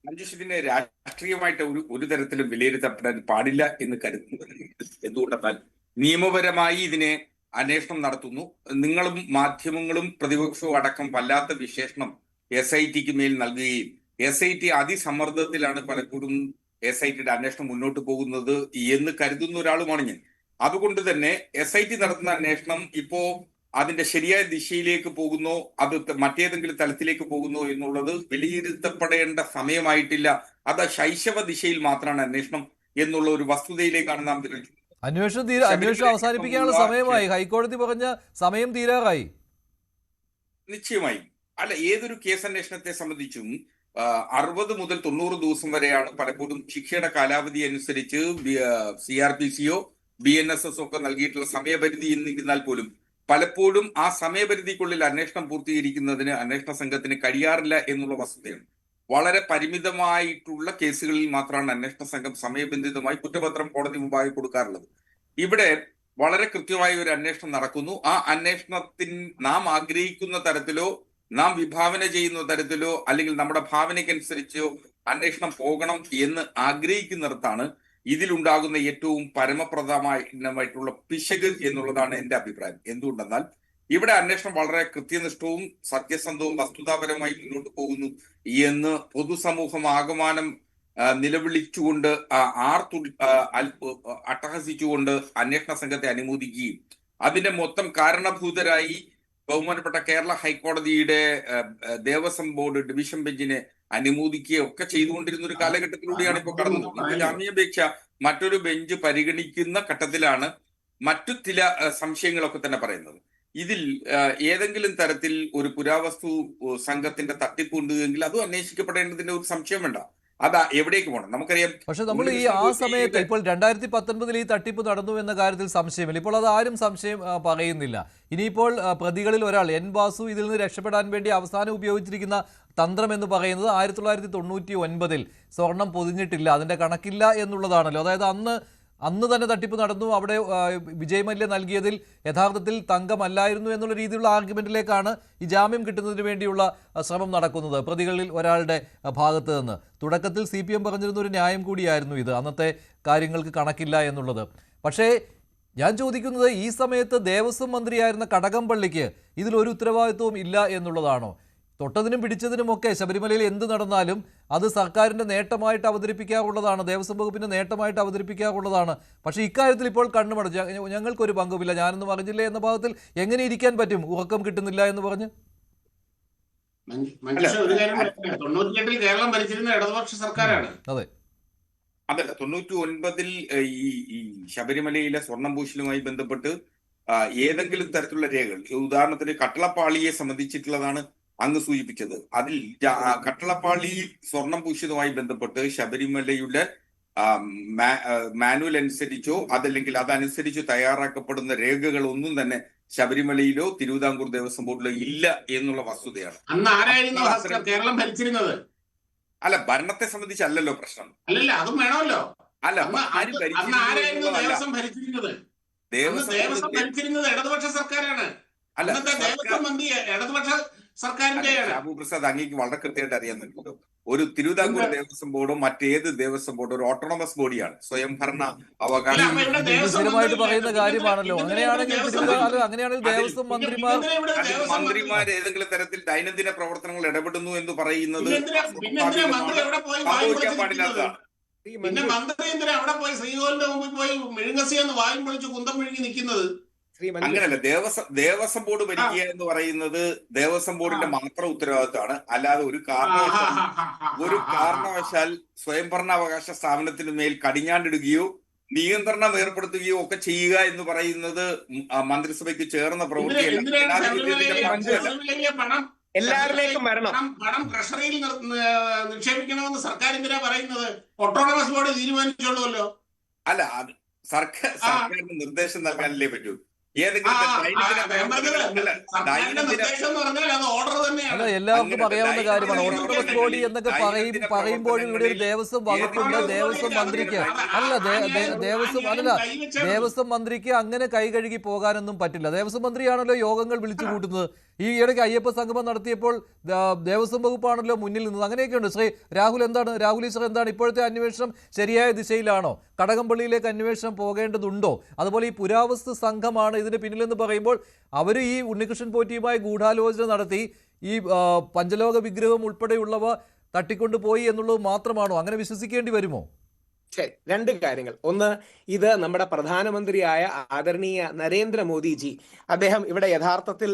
മഞ്ജുഷ്, ഇതിനെ രാഷ്ട്രീയമായിട്ട് ഒരു തരത്തിലും വിലയിരുത്തപ്പെടാൻ പാടില്ല എന്ന് കരുതുന്നു. എന്തുകൊണ്ടെന്നാൽ നിയമപരമായി ഇതിനെ അന്വേഷണം നടത്തുന്നു. നിങ്ങളും മാധ്യമങ്ങളും പ്രതിപക്ഷവും അടക്കം വല്ലാത്ത വിശേഷണം SITക്ക് മേൽ നൽകുകയും SIT അതിസമ്മർദ്ദത്തിലാണ് പലപ്പോഴും SITയുടെ അന്വേഷണം മുന്നോട്ട് പോകുന്നത് എന്ന് കരുതുന്ന ഒരാളുമാണ് ഞാൻ. അതുകൊണ്ട് തന്നെ SIT നടത്തുന്ന അന്വേഷണം ഇപ്പോ അതിന്റെ ശരിയായ ദിശയിലേക്ക് പോകുന്നോ അത് മറ്റേതെങ്കിലും തലത്തിലേക്ക് പോകുന്നോ എന്നുള്ളത് വിലയിരുത്തപ്പെടേണ്ട സമയമായിട്ടില്ല. അത് ശൈശവ ദിശയിൽ മാത്രമാണ് അന്വേഷണം എന്നുള്ള ഒരു വസ്തുതയിലേക്കാണ് നാം തിരിച്ചു. അന്വേഷണം അവസാനിപ്പിക്കാനുള്ള സമയമായി. ഹൈക്കോടതി പറഞ്ഞ സമയം തീരാറായി. നിശ്ചയമായും. അല്ല, ഏതൊരു കേസ് അന്വേഷണത്തെ സംബന്ധിച്ചും 60 മുതൽ 90 ദിവസം വരെയാണ് പലപ്പോഴും ശിക്ഷയുടെ കാലാവധി അനുസരിച്ച് CRPCയോ BNSS ഒക്കെ നൽകിയിട്ടുള്ള സമയപരിധി എന്നിരുന്നാൽ പോലും പലപ്പോഴും ആ സമയപരിധിക്കുള്ളിൽ അന്വേഷണം പൂർത്തീകരിക്കുന്നതിന് അന്വേഷണ സംഘത്തിന് കഴിയാറില്ല എന്നുള്ള വസ്തുതയാണ്. വളരെ പരിമിതമായിട്ടുള്ള കേസുകളിൽ മാത്രമാണ് അന്വേഷണ സംഘം സമയബന്ധിതമായി കുറ്റപത്രം കോടതി മുമ്പായി കൊടുക്കാറുള്ളത്. ഇവിടെ വളരെ കൃത്യമായ ഒരു അന്വേഷണം നടക്കുന്നു. ആ അന്വേഷണത്തിൽ നാം ആഗ്രഹിക്കുന്ന തരത്തിലോ നാം വിഭാവന ചെയ്യുന്ന തരത്തിലോ അല്ലെങ്കിൽ നമ്മുടെ ഭാവനയ്ക്കനുസരിച്ചോ അന്വേഷണം പോകണം എന്ന് ആഗ്രഹിക്കുന്നിടത്താണ് ഇതിലുണ്ടാകുന്ന ഏറ്റവും പരമപ്രധാനമായിട്ടുള്ള പിശക് എന്നുള്ളതാണ് എന്റെ അഭിപ്രായം. എന്തുകൊണ്ടെന്നാൽ ഇവിടെ അന്വേഷണം വളരെ കൃത്യനിഷ്ഠവും സത്യസന്ധവും വസ്തുതാപരമായി മുന്നോട്ട് പോകുന്നു എന്ന് പൊതുസമൂഹം ആകമാനം നിലവിളിച്ചുകൊണ്ട് അട്ടഹസിച്ചുകൊണ്ട് അന്വേഷണ സംഘത്തെ അനുമോദിക്കുകയും അതിന്റെ മൊത്തം കാരണഭൂതരായി ബഹുമാനപ്പെട്ട കേരള ഹൈക്കോടതിയുടെ ദേവസ്വം ബോർഡ് ഡിവിഷൻ ബെഞ്ചിനെ അനുമോദിക്കുകയും ഒക്കെ ചെയ്തുകൊണ്ടിരുന്ന ഒരു കാലഘട്ടത്തിലൂടെയാണ് ഇപ്പോൾ കടന്നത്. ജാമ്യാപേക്ഷ മറ്റൊരു ബെഞ്ച് പരിഗണിക്കുന്ന ഘട്ടത്തിലാണ് മറ്റു ചില സംശയങ്ങളൊക്കെ തന്നെ പറയുന്നത്. ഇതിൽ ഏതെങ്കിലും തരത്തിൽ ഒരു പുരാവസ്തു സംഘത്തിന്റെ തട്ടിപ്പുണ്ട് എങ്കിൽ അതും അന്വേഷിക്കപ്പെടേണ്ടതിന്റെ ഒരു സംശയം വേണ്ട. അതാ എവിടേക്ക് പോകണം നമുക്കറിയാം. പക്ഷെ നമ്മൾ ആ സമയത്ത് ഇപ്പോൾ 2019 ഈ തട്ടിപ്പ് നടന്നു എന്ന കാര്യത്തിൽ സംശയമില്ല. ഇപ്പോൾ അത് ആരും സംശയം പറയുന്നില്ല. ഇനിയിപ്പോൾ പ്രതികളിൽ ഒരാൾ N വാസു ഇതിൽ നിന്ന് രക്ഷപ്പെടാൻ വേണ്ടി അവസാനം ഉപയോഗിച്ചിരിക്കുന്ന തന്ത്രം എന്ന് പറയുന്നത് 1999 സ്വർണം പൊതിഞ്ഞിട്ടില്ല, അതിന്റെ കണക്കില്ല എന്നുള്ളതാണല്ലോ. അതായത് അന്ന് തന്നെ തട്ടിപ്പ് നടന്നു, അവിടെ വിജയ് മല്യ നൽകിയതിൽ യഥാർത്ഥത്തിൽ തങ്കമല്ലായിരുന്നു എന്നുള്ള രീതിയിലുള്ള ആർഗ്യുമെന്റിലേക്കാണ് ഈ ജാമ്യം കിട്ടുന്നതിന് വേണ്ടിയുള്ള ശ്രമം നടക്കുന്നത് പ്രതികളിൽ ഒരാളുടെ ഭാഗത്ത് നിന്ന്. തുടക്കത്തിൽ CPM പറഞ്ഞിരുന്ന ഒരു ന്യായം കൂടിയായിരുന്നു ഇത്, അന്നത്തെ കാര്യങ്ങൾക്ക് കണക്കില്ല എന്നുള്ളത്. പക്ഷേ ഞാൻ ചോദിക്കുന്നത്, ഈ സമയത്ത് ദേവസ്വം മന്ത്രിയായിരുന്ന കടകംപള്ളിക്ക് ഇതിലൊരു ഉത്തരവാദിത്വവും ഇല്ല എന്നുള്ളതാണോ? തൊട്ടതിനും പിടിച്ചതിനുമൊക്കെ ശബരിമലയിൽ എന്ത് നടന്നാലും അത് സർക്കാരിൻ്റെ നേട്ടമായിട്ട് അവതരിപ്പിക്കാറുള്ളതാണ്, ദേവസ്വം വകുപ്പിൻ്റെ നേട്ടമായിട്ട് അവതരിപ്പിക്കാറുള്ളതാണ്. പക്ഷേ ഇക്കാര്യത്തിൽ ഇപ്പോൾ കണ്ണുമടച്ച് ഞങ്ങൾക്കൊരു പങ്കുമില്ല, ഞാനൊന്നും അറിഞ്ഞില്ല എന്ന ഭാഗത്തിൽ എങ്ങനെ ഇരിക്കാൻ പറ്റും? ഉറക്കം കിട്ടുന്നില്ല എന്ന് പറഞ്ഞ്. കേരളം ഭരിച്ചിരുന്ന ഇടതുപക്ഷ സർക്കാരാണ്. അതെ, അതല്ല, 99 ഈ ശബരിമലയിലെ സ്വർണം പൂശലുമായി ബന്ധപ്പെട്ട് ഏതെങ്കിലും തരത്തിലുള്ള രേഖകൾ, ഉദാഹരണത്തിന് കട്ടളപ്പാളിയെ സംബന്ധിച്ചിട്ടുള്ളതാണ് അങ്ങ് സൂചിപ്പിച്ചത്. അതിൽ കട്ടളപ്പാളി സ്വർണം പൂശിയതുമായി ബന്ധപ്പെട്ട് ശബരിമലയുടെ മാനുവൽ അനുസരിച്ചോ അതല്ലെങ്കിൽ അതനുസരിച്ച് തയ്യാറാക്കപ്പെടുന്ന രേഖകൾ ഒന്നും തന്നെ ശബരിമലയിലോ തിരുവിതാംകൂർ ദേവസ്വം ബോർഡിലോ ഇല്ല എന്നുള്ള വസ്തുതയാണ്. അന്ന് ആരായിരുന്നു കേരളം ഭരിച്ചിരുന്നത്? അല്ല, ഭരണത്തെ സംബന്ധിച്ചല്ലല്ലോ പ്രശ്നം. അല്ലല്ല, അതും വേണമല്ലോ. അല്ല, ആരായിരുന്നു ദേവസ്വം ഭരിച്ചിരുന്നത്? ദേവസ്വം ഭരിച്ചിരുന്നത് ഇടതുപക്ഷ സർക്കാരാണ്. അന്നത്തെ ദേവസ്വം മന്ത്രി ഇടതുപക്ഷ സർക്കാരിന്റെയാണ്. ാബു പ്രസാദ്, അങ്ങേക്ക് വളരെ കൃത്യമായിട്ട് അറിയാൻ ഒരു തിരുവിതാംകൂർ ദേവസ്വം ബോർഡോ മറ്റേത് ദേവസ്വം ബോർഡോ ഒരു ഓട്ടോണമസ് ബോഡിയാണ്, സ്വയംഭരണ അവകാശം സ്ഥിരമായിട്ട് പറയുന്ന കാര്യമാണല്ലോ. അങ്ങനെയാണെങ്കിൽ ദേവസ്വം മന്ത്രിമാർ ഏതെങ്കിലും തരത്തിൽ ദൈനംദിന പ്രവർത്തനങ്ങൾ ഇടപെടുന്നു എന്ന് പറയുന്നത് സംഭവിക്കാൻ പാടില്ലാത്തതാണ്. പിന്നെ മന്ത്രി എന്തിനാ അവിടെ പോയി ശ്രീകോവിലിന്റെ മുമ്പിൽ പോയി മെഴുകസിയെന്ന് വായും പൊളിച്ച് കുന്തം മെഴുകി നിൽക്കുന്നത്? അങ്ങനെയല്ല, ദേവസ്വം ബോർഡ് ഭരിക്കുക എന്ന് പറയുന്നത് ദേവസ്വം ബോർഡിന്റെ മാത്രം ഉത്തരവാദിത്തമാണ്. അല്ലാതെ ഒരു കാരണവശാൽ സ്വയംഭരണാവകാശ സ്ഥാപനത്തിന് മേൽ കടിഞ്ഞാണ്ടിടുകയോ നിയന്ത്രണം ഏർപ്പെടുത്തുകയോ ഒക്കെ ചെയ്യുക എന്ന് പറയുന്നത് മന്ത്രിസഭയ്ക്ക് ചേർന്ന പ്രവൃത്തിയല്ല. എല്ലാവരിലേക്കും വരണം. പണം ട്രഷറിയിൽ നിക്ഷേപിക്കണമെന്ന് സർക്കാർ എന്തിനാ പറയുന്നത്? ഓട്ടോണമസ് ബോർഡ് തീരുമാനിച്ചോളൂല്ലോ. അല്ല, അത് സർക്കാരിന് നിർദ്ദേശം നൽകാനല്ലേ പറ്റൂ. അല്ല, എല്ലാവർക്കും അറിയാവുന്ന കാര്യമാണ്. ഓട്ടോണമസ് ബോഡി എന്നൊക്കെ പറയുമ്പോഴും ഇവിടെ ഒരു ദേവസ്വം വകുപ്പുണ്ട്. ദേവസ്വം മന്ത്രിക്ക് ദേവസ്വം മന്ത്രിക്ക് അങ്ങനെ കൈ കഴുകി പോകാനൊന്നും പറ്റില്ല. ദേവസ്വം മന്ത്രിയാണല്ലോ യോഗങ്ങൾ വിളിച്ചു കൂട്ടുന്നത്. ഈ ഇടയ്ക്ക് അയ്യപ്പ സംഗമം നടത്തിയപ്പോൾ ദേവസ്വം വകുപ്പാണല്ലോ മുന്നിൽ നിന്നത്. അങ്ങനെയൊക്കെയുണ്ട്. ശ്രീ രാഹുൽ ഈശ്വർ എന്താണ് ഇപ്പോഴത്തെ അന്വേഷണം ശരിയായ ദിശയിലാണോ? കടകംപള്ളിയിലേക്ക് അന്വേഷണം പോകേണ്ടതുണ്ടോ? അതുപോലെ ഈ പുരാവസ്തു സംഘമാണ് ഇതിന് പിന്നിലെന്ന് പറയുമ്പോൾ അവർ ഈ ഉണ്ണികൃഷ്ണൻ പോറ്റിയുമായി ഗൂഢാലോചന നടത്തി ഈ പഞ്ചലോക വിഗ്രഹം ഉൾപ്പെടെയുള്ളവ തട്ടിക്കൊണ്ടുപോയി എന്നുള്ളത് മാത്രമാണോ? അങ്ങനെ വിശ്വസിക്കേണ്ടി വരുമോ? ശരി, രണ്ട് കാര്യങ്ങൾ. ഒന്ന്, ഇത് നമ്മുടെ പ്രധാനമന്ത്രിയായ ആദരണീയ നരേന്ദ്രമോദിജി അദ്ദേഹം ഇവിടെ യഥാർത്ഥത്തിൽ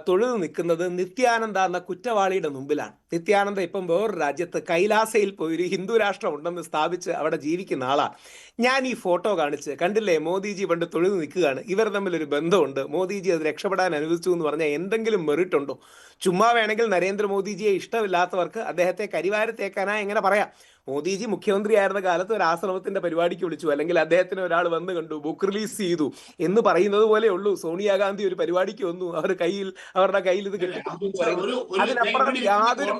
തൊഴുതു നിൽക്കുന്നത് നിത്യാനന്ദ എന്ന കുറ്റവാളിയുടെ മുമ്പിലാണ്. നിത്യാനന്ദ ഇപ്പം വേറൊരു രാജ്യത്ത് കൈലാസയിൽ പോയി ഒരു ഹിന്ദു രാഷ്ട്രം ഉണ്ടെന്ന് സ്ഥാപിച്ച് അവിടെ ജീവിക്കുന്ന ആളാണ്. ഞാൻ ഈ ഫോട്ടോ കാണിച്ച് കണ്ടില്ലേ, മോദിജി പണ്ട് തൊഴുതു നിൽക്കുകയാണ്, ഇവർ തമ്മിലൊരു ബന്ധമുണ്ട്, മോദിജി അത് രക്ഷപ്പെടാൻ അനുവദിച്ചു എന്ന് പറഞ്ഞാൽ എന്തെങ്കിലും മെറിറ്റ് ഉണ്ടോ? ചുമ്മാ വേണമെങ്കിൽ നരേന്ദ്രമോദിജിയെ ഇഷ്ടമില്ലാത്തവർക്ക് അദ്ദേഹത്തെ കരിവാരത്തേക്കാനാ എങ്ങനെ പറയാം. മോദിജി മുഖ്യമന്ത്രിയായിരുന്ന കാലത്ത് ഒരു ആശ്രമത്തിന്റെ പരിപാടിക്ക് വിളിച്ചു, അല്ലെങ്കിൽ അദ്ദേഹത്തിന് ഒരാൾ വന്ന് കണ്ടു, ബുക്ക് റിലീസ് ചെയ്തു എന്ന് പറയുന്നത് പോലെ ഉള്ളൂ. സോണിയാഗാന്ധി ഒരു പരിപാടിക്ക് വന്നു, അവരുടെ കയ്യിൽ ഇത് കിട്ടി. അതിനപ്പുറം യാതൊരു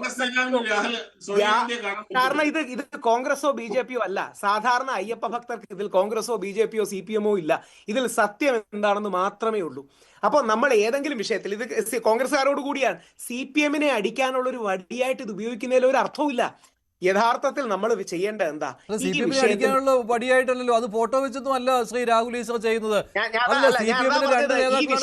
കാരണം ഇത് കോൺഗ്രസോ ബി ജെ പിയോ അല്ല. സാധാരണ അയ്യപ്പ ഭക്തർക്ക് ഇതിൽ കോൺഗ്രസോ ബി ജെ പിയോ സി പി എമ്മോ ഇല്ല. ഇതിൽ സത്യം എന്താണെന്ന് മാത്രമേ ഉള്ളൂ. അപ്പോൾ നമ്മൾ ഏതെങ്കിലും വിഷയത്തിൽ ഇത് കോൺഗ്രസ്സുകാരോട് കൂടിയാണ്, സി പി എമ്മിനെ അടിക്കാനുള്ള ഒരു വടിയായിട്ട് ഇത് ഉപയോഗിക്കുന്നതിൽ ഒരു അർത്ഥമില്ല. യഥാർത്ഥത്തിൽ നമ്മൾ ചെയ്യേണ്ടത് എന്താ? അടിക്കാനുള്ള വടിയായിട്ടല്ലോ, അത് ഫോട്ടോ വെച്ചൊന്നും അല്ല ശ്രീ രാഹുൽ ഈശ്വർ ചെയ്യുന്നത്.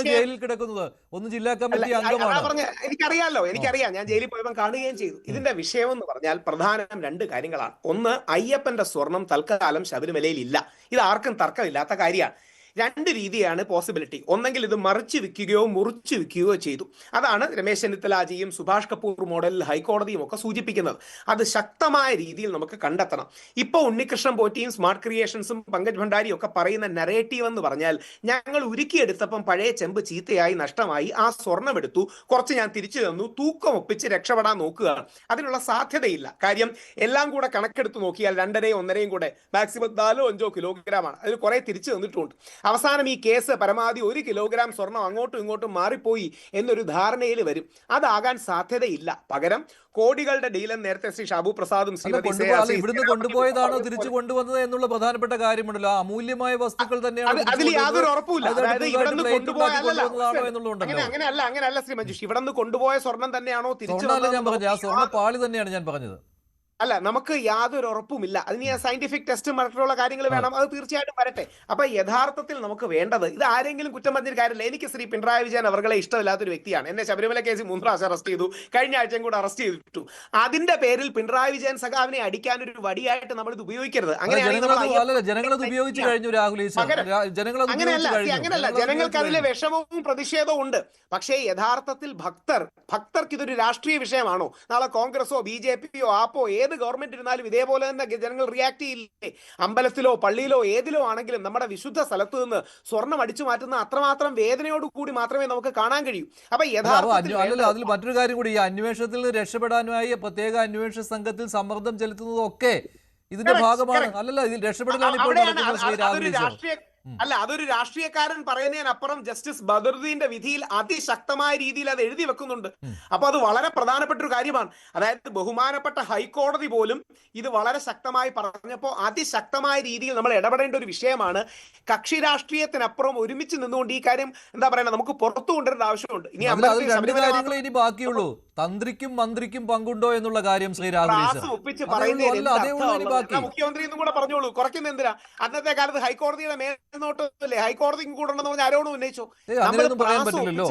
ജയിലിൽ കിടക്കുന്നത് ഒന്ന് ജില്ലാ കമ്മിറ്റി അംഗമാണ്. എനിക്കറിയാം, ഞാൻ ജയിലിൽ പോയപ്പോൾ കാണുകയും ചെയ്തു. ഇതിന്റെ വിഷയം എന്ന് പറഞ്ഞാൽ പ്രധാനം രണ്ട് കാര്യങ്ങളാണ്. ഒന്ന്, അയ്യപ്പന്റെ സ്വർണം തൽക്കാലം ശബരിമലയിൽ ഇല്ല. ഇത് ആർക്കും തർക്കമില്ലാത്ത കാര്യമാണ്. രണ്ട് രീതിയാണ് പോസിബിലിറ്റി. ഒന്നെങ്കിൽ ഇത് മറിച്ച് വിൽക്കുകയോ മുറിച്ച് വിൽക്കുകയോ ചെയ്തു. അതാണ് രമേശ് ചെന്നിത്തലാജിയും സുഭാഷ് കപൂർ മോഡലിൽ ഹൈക്കോടതിയും ഒക്കെ സൂചിപ്പിക്കുന്നത്. അത് ശക്തമായ രീതിയിൽ നമുക്ക് കണ്ടെത്തണം. ഇപ്പോൾ ഉണ്ണികൃഷ്ണൻ പോറ്റിയും സ്മാർട്ട് ക്രിയേഷൻസും പങ്കജ് ഭണ്ഡാരിയും ഒക്കെ പറയുന്ന നരേറ്റീവ് എന്ന് പറഞ്ഞാൽ, ഞങ്ങൾ ഉരുക്കിയെടുത്തപ്പം പഴയ ചെമ്പ് ചീത്തയായി നഷ്ടമായി, ആ സ്വർണം എടുത്തു, കുറച്ച് ഞാൻ തിരിച്ചു തന്നു, തൂക്കം ഒപ്പിച്ച് രക്ഷപ്പെടാൻ നോക്കുകയാണ്. അതിനുള്ള സാധ്യതയില്ല. കാര്യം എല്ലാം കൂടെ കണക്കെടുത്ത് നോക്കിയാൽ 2.5 1.5 കൂടെ മാക്സിമം 4-5 കിലോഗ്രാമാണ്. അതിൽ കുറെ തിരിച്ചു തന്നിട്ടുണ്ട്. അവസാനം ഈ കേസ് പരമാവധി 1 കിലോഗ്രാം സ്വർണം അങ്ങോട്ടും ഇങ്ങോട്ടും മാറിപ്പോയി എന്നൊരു ധാരണയിൽ വരും. അതാകാൻ സാധ്യതയില്ല. പകരം കോടികളുടെ ഡീലൻ നേരത്തെ ശ്രീ ഷാബു പ്രസാദും ഇവിടുന്ന് കൊണ്ടുപോയതാണോ തിരിച്ചു കൊണ്ടുവന്നത് എന്നുള്ള പ്രധാനപ്പെട്ട കാര്യമുണ്ടല്ലോ. അമൂല്യമായ വസ്തുക്കൾ തന്നെയാണ്. അതിൽ യാതൊരു ഉറപ്പുമില്ല. അതായത് ഇവിടുന്ന് അങ്ങനെയല്ല ശ്രീ മഞ്ജുഷ്, ഇവിടുന്ന് കൊണ്ടുപോയ സ്വർണം തന്നെയാണോ തിരിച്ചു? ഞാൻ പറഞ്ഞത് ആ സ്വർണ്ണ പാളി തന്നെയാണ് ഞാൻ പറഞ്ഞത്. അല്ല, നമുക്ക് യാതൊരു ഉറപ്പുമില്ല. അതിന് സയന്റിഫിക് ടെസ്റ്റും മറ്റുള്ള കാര്യങ്ങൾ വേണം. അത് തീർച്ചയായിട്ടും വരട്ടെ. അപ്പൊ യഥാർത്ഥത്തിൽ നമുക്ക് വേണ്ടത്, ഇത് ആരെങ്കിലും കുറ്റം പറഞ്ഞൊരു കാര്യമില്ല. എനിക്ക് ശ്രീ പിണറായി വിജയൻ അവർകളെ ഇഷ്ടമില്ലാത്തൊരു വ്യക്തിയാണ്. എന്നെ ശബരിമല കേസിൽ 3 പ്രാവശ്യം അറസ്റ്റ് ചെയ്തു, കഴിഞ്ഞ ആഴ്ചയും കൂടെ അറസ്റ്റ് ചെയ്തിട്ടു. അതിന്റെ പേരിൽ പിണറായി വിജയൻ സഖാവിനെ അടിക്കാൻ ഒരു വടിയായിട്ട് നമ്മൾ ഇത് ഉപയോഗിക്കരുത്. അങ്ങനെയല്ല, ജനങ്ങൾക്ക് അതിലെ വിഷമവും പ്രതിഷേധവും ഉണ്ട്. പക്ഷേ യഥാർത്ഥത്തിൽ ഭക്തർക്ക് ഇതൊരു രാഷ്ട്രീയ വിഷയമാണോ? നാളെ കോൺഗ്രസോ ബി ജെ പിയോ ആപ്പോ ഏത് ഗവൺമെന്റ് ഇരുന്നാലും ഇതേപോലെ തന്നെ ജനങ്ങൾ റിയാക്ട് ചെയ്യില്ലേ? അമ്പലത്തിലോ പള്ളിയിലോ ഏതിലോ ആണെങ്കിലും നമ്മുടെ വിശുദ്ധ സ്ഥലത്ത് നിന്ന് സ്വർണം അടിച്ചു മാറ്റുന്ന അത്രമാത്രം വേദനയോട് കൂടി മാത്രമേ നമുക്ക് കാണാൻ കഴിയൂ. അപ്പൊ അതിൽ മറ്റൊരു കാര്യം കൂടി, ഈ അന്വേഷണത്തിൽ നിന്ന് രക്ഷപ്പെടാനായി പ്രത്യേക അന്വേഷണ സംഘത്തിൽ സമ്മർദ്ദം ചെലുത്തുന്നതൊക്കെ ഇതിന്റെ ഭാഗമാണ്. അല്ലല്ല, ഇതിൽ രക്ഷപ്പെടലാണ് ഇപ്പോൾ അതൊരു രാഷ്ട്രീയക്കാരൻ പറയുന്നതിനപ്പുറം ജസ്റ്റിസ് ബദറുദ്ദീന്റെ വിധിയിൽ അതിശക്തമായ രീതിയിൽ അത് എഴുതി വെക്കുന്നുണ്ട്. അപ്പൊ അത് വളരെ പ്രധാനപ്പെട്ട ഒരു കാര്യമാണ്. അതായത് ബഹുമാനപ്പെട്ട ഹൈക്കോടതി പോലും ഇത് വളരെ ശക്തമായി പറഞ്ഞപ്പോൾ അതിശക്തമായ രീതിയിൽ നമ്മൾ ഇടപെടേണ്ട ഒരു വിഷയമാണ്. കക്ഷി രാഷ്ട്രീയത്തിനപ്പുറം ഒരുമിച്ച് നിന്നുകൊണ്ട് ഈ കാര്യം എന്താ പറയുക, നമുക്ക് പുറത്തു കൊണ്ടുവരേണ്ട ആവശ്യമുണ്ട്. ഇനി ബാക്കിയുള്ളൂ, തന്ത്രിക്കും മന്ത്രിക്കും പങ്കുണ്ടോ എന്നുള്ള കാര്യം ശ്രീ രാഹുൽ ഒപ്പിച്ച് മുഖ്യമന്ത്രി എന്നും കൂടെ പറഞ്ഞോളൂ. കുറയ്ക്കുന്ന എന്തിനാ? അന്നത്തെ കാലത്ത് ഹൈക്കോടതിയുടെ മേൽനോട്ടല്ലേ, ഹൈക്കോടതിക്കും കൂടെ ഉണ്ടെന്ന് പറഞ്ഞാൽ ആരോടും ഉന്നയിച്ചോ? പറയാൻ പറ്റില്ലല്ലോ.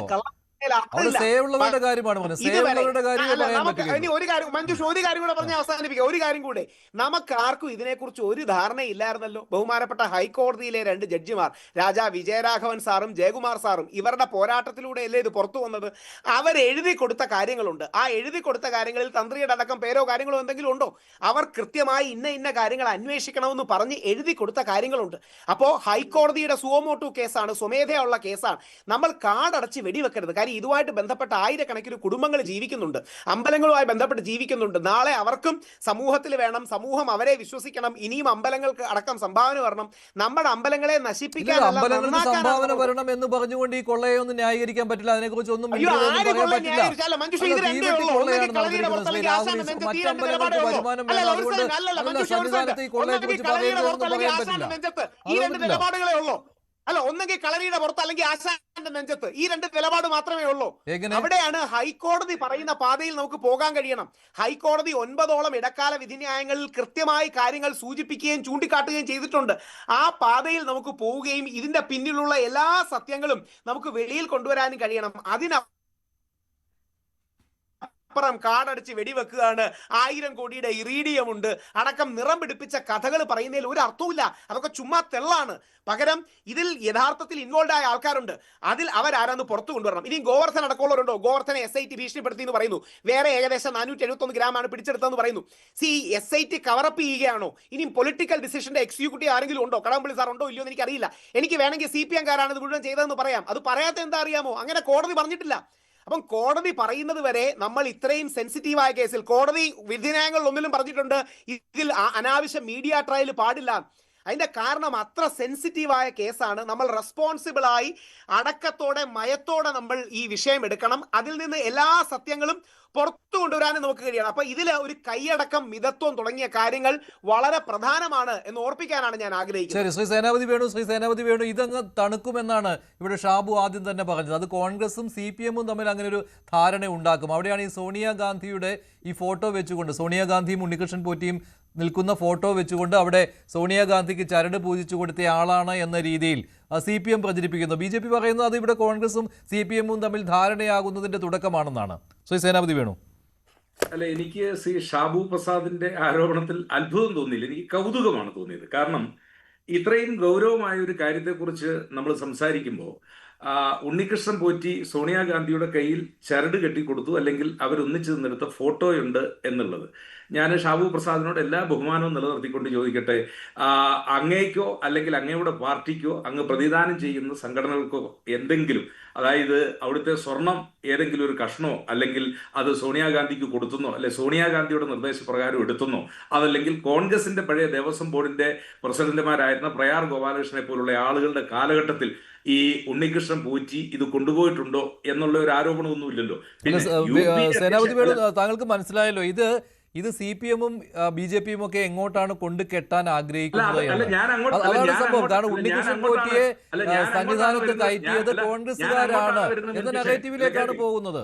മഞ്ജുഷ്, ഒരു കാര്യം കൂടെ പറഞ്ഞ് അവസാനിപ്പിക്കുക. ഒരു കാര്യം കൂടെ, നമുക്ക് ആർക്കും ഇതിനെക്കുറിച്ച് ഒരു ധാരണയില്ലായിരുന്നല്ലോ. ബഹുമാനപ്പെട്ട ഹൈക്കോടതിയിലെ 2 ജഡ്ജിമാർ, രാജാ വിജയരാഘവൻ സാറും ജയകുമാർ സാറും, ഇവരുടെ പോരാട്ടത്തിലൂടെയല്ലേ ഇത് പുറത്തു വന്നത്. അവരെഴുതി കൊടുത്ത കാര്യങ്ങളുണ്ട്. ആ എഴുതി കൊടുത്ത കാര്യങ്ങളിൽ തന്ത്രിയുടെ അടക്കം പേരോ കാര്യങ്ങളോ എന്തെങ്കിലും ഉണ്ടോ? അവർ കൃത്യമായി ഇന്ന കാര്യങ്ങൾ അന്വേഷിക്കണമെന്ന് പറഞ്ഞ് എഴുതി കൊടുത്ത കാര്യങ്ങളുണ്ട്. അപ്പോൾ ഹൈക്കോടതിയുടെ സുവമോട്ടു കേസാണ്, സ്വമേധയുള്ള കേസാണ്. നമ്മൾ കാടടച്ച് വെടിവെക്കരുത്. കാര്യം ഇതുമായിട്ട് ബന്ധപ്പെട്ട ആയിരക്കണക്കിന് കുടുംബങ്ങൾ ജീവിക്കുന്നുണ്ട്, അമ്പലങ്ങളുമായി ബന്ധപ്പെട്ട് ജീവിക്കുന്നുണ്ട്. നാളെ അവർക്കും സമൂഹത്തിൽ വേണം, സമൂഹം അവരെ വിശ്വസിക്കണം. ഇനിയും അമ്പലങ്ങൾക്ക് അടക്കം സംഭാവന വരണം. നമ്മുടെ അമ്പലങ്ങളെ നശിപ്പിക്കാൻ സംഭാവന വരണം എന്ന് പറഞ്ഞുകൊണ്ട് ഈ കൊള്ളയെ ഒന്നും ന്യായീകരിക്കാൻ പറ്റില്ല. അതിനെക്കുറിച്ച് ഒന്നും ഈ 2 നിലപാടുകളേ ഉള്ളൂ. അല്ല, ഒന്നെങ്കിൽ കളരിയുടെ പുറത്ത് അല്ലെങ്കിൽ ആശാന്റെ നെഞ്ചത്ത്. ഈ രണ്ട് നിലപാട് മാത്രമേ ഉള്ളൂ. അവിടെയാണ് ഹൈക്കോടതി പറയുന്ന പാതയിൽ നമുക്ക് പോകാൻ കഴിയണം. ഹൈക്കോടതി 9ഓളം ഇടക്കാല വിധിന്യായങ്ങളിൽ കൃത്യമായി കാര്യങ്ങൾ സൂചിപ്പിക്കുകയും ചൂണ്ടിക്കാട്ടുകയും ചെയ്തിട്ടുണ്ട്. ആ പാതയിൽ നമുക്ക് പോവുകയും ഇതിന്റെ പിന്നിലുള്ള എല്ലാ സത്യങ്ങളും നമുക്ക് വെളിയിൽ കൊണ്ടുവരാനും കഴിയണം. അപ്പുറം കാടടിച്ച് വെടിവെക്കുകയാണ്, 1000 കോടിയുടെ ഇറീഡിയം ഉണ്ട് അടക്കം നിറം പിടിപ്പിച്ച കഥകൾ പറയുന്നതിൽ ഒരു അർത്ഥവുമില്ല. അതൊക്കെ ചുമ്മാ തെള്ളാണ്. പകരം ഇതിൽ യഥാർത്ഥത്തിൽ ഇൻവോൾവ് ആയ ആൾക്കാരുണ്ട്. അതിൽ അവരാരെന്ന് പുറത്തു കൊണ്ടുവരണം. ഇനി ഗോവർദ്ധൻ അടക്കമുള്ളവരുണ്ടോ? ഗോവർദ്ധനെ SIT ഭീഷണിപ്പെടുത്തി എന്ന് പറയുന്നു. വേറെ ഏകദേശം 471 ഗ്രാമാണ് പിടിച്ചെടുത്തതെന്ന് പറയുന്നു. SIT കവറപ്പ് ചെയ്യുകയാണോ? ഇനി പൊളിറ്റിക്കൽ ഡിസിഷന്റെ എക്സിക്യൂട്ടീവ് ആരെങ്കിലും ഉണ്ടോ? കടകംപള്ളി സാർ ഉണ്ടോ ഇല്ലയോ എന്ന് എനിക്കറിയില്ല. എനിക്ക് വേണമെങ്കിൽ CPM കാരാണ് ഇത് മുഴുവൻ ചെയ്തതെന്ന് പറയാം. അത് പറയാത്ത എന്താ അറിയാമോ? അങ്ങനെ കോടതി പറഞ്ഞിട്ടില്ല. അപ്പം കോടതി പറയുന്നത് വരെ നമ്മൾ ഇത്രയും സെൻസിറ്റീവായ കേസിൽ കോടതി വിധിന്യായങ്ങളിൽ ഒന്നിലും പറഞ്ഞിട്ടുണ്ട് ഇതിൽ അനാവശ്യ മീഡിയ ട്രയൽ പാടില്ല. അതിന്റെ കാരണം അത്ര സെൻസിറ്റീവായ കേസാണ്. നമ്മൾ റെസ്പോൺസിബിളായി അടക്കത്തോടെ മയത്തോടെ നമ്മൾ ഈ വിഷയം എടുക്കണം. അതിൽ നിന്ന് എല്ലാ സത്യങ്ങളും പുറത്തു കൊണ്ടുവരാനും നമുക്ക് കഴിയണം. അപ്പൊ ഇതില് ഒരു കൈയടക്കം, മിതത്വം തുടങ്ങിയ കാര്യങ്ങൾ വളരെ പ്രധാനമാണ് എന്ന് ഓർപ്പിക്കാനാണ് ഞാൻ ആഗ്രഹിക്കുന്നത്. ശരി, ശ്രീ സേനാപതി വേണു ഇതങ്ങ് തണുക്കുമെന്നാണ് ഇവിടെ ഷാബു ആദ്യം തന്നെ പറഞ്ഞത്. അത് കോൺഗ്രസും CPM-ഉം തമ്മിൽ അങ്ങനെ ഒരു ധാരണ ഉണ്ടാക്കും. അവിടെയാണ് ഈ സോണിയാഗാന്ധിയുടെ ഈ ഫോട്ടോ വെച്ചുകൊണ്ട്, സോണിയാഗാന്ധിയും ഉണ്ണികൃഷ്ണൻ പോറ്റിയും നിൽക്കുന്ന ഫോട്ടോ വെച്ചുകൊണ്ട് അവിടെ സോണിയാഗാന്ധിക്ക് ചരട് പൂജിച്ചു കൊടുത്ത ആളാണ് എന്ന രീതിയിൽ CPM പ്രചരിപ്പിക്കുന്നു. BJP പറയുന്നത് അത് ഇവിടെ കോൺഗ്രസും CPM-ഉം തമ്മിൽ ധാരണയാകുന്നതിന്റെ തുടക്കമാണെന്നാണ്. ശ്രീ സേനാപതി വേണു. അല്ല, എനിക്ക് ശ്രീ ഷാബു പ്രസാദിന്റെ ആരോപണത്തിൽ അത്ഭുതം തോന്നിയില്ല, എനിക്ക് കൗതുകമാണ് തോന്നിയത്. കാരണം ഇത്രയും ഗൗരവമായ ഒരു കാര്യത്തെക്കുറിച്ച് നമ്മൾ സംസാരിക്കുമ്പോൾ ഉണ്ണികൃഷ്ണൻ പോറ്റി സോണിയാഗാന്ധിയുടെ കയ്യിൽ ചരട് കെട്ടിക്കൊടുത്തു, അല്ലെങ്കിൽ അവരൊന്നിച്ചു നിന്നെടുത്ത ഫോട്ടോയുണ്ട് എന്നുള്ളത്, ഞാൻ ഷാബു പ്രസാദിനോട് എല്ലാ ബഹുമാനവും നിലനിർത്തിക്കൊണ്ട് ചോദിക്കട്ടെ, അങ്ങേക്കോ അല്ലെങ്കിൽ അങ്ങയുടെ പാർട്ടിക്കോ അങ്ങ് പ്രതിദാനം ചെയ്യുന്ന സംഘടനകൾക്കോ എന്തെങ്കിലും, അതായത് അവിടുത്തെ സ്വർണം ഏതെങ്കിലും ഒരു കഷ്ണോ അല്ലെങ്കിൽ അത് സോണിയാഗാന്ധിക്ക് കൊടുത്തുന്നോ, അല്ലെ സോണിയാഗാന്ധിയുടെ നിർദ്ദേശപ്രകാരം എടുത്തുന്നോ, അതല്ലെങ്കിൽ കോൺഗ്രസിന്റെ പഴയ ദേവസ്വം ബോർഡിന്റെ പ്രസിഡന്റുമാരായിരുന്ന പ്രയാർ ഗോപാലകൃഷ്ണനെ പോലുള്ള ആളുകളുടെ കാലഘട്ടത്തിൽ ഈ ഉണ്ണികൃഷ്ണൻ പോറ്റി ഇത് കൊണ്ടുപോയിട്ടുണ്ടോ എന്നുള്ള ഒരു ആരോപണമൊന്നുമില്ലല്ലോ. സേനാപതി വേണു, താങ്കൾക്ക് മനസ്സിലായല്ലോ ഇത് CPM-ഉം BJP-യും ഒക്കെ എങ്ങോട്ടാണ് കൊണ്ട് കെട്ടാൻ ആഗ്രഹിക്കുന്നത്. അതാണ് സംഭവം. കാരണം ഉണ്ണികൃഷ്ണൻ പോറ്റിയെ സന്നിധാനത്ത് കയറ്റിയത് കോൺഗ്രസുകാരാണ് എന്ന നെഗറ്റീവിലേക്കാണ് പോകുന്നത്.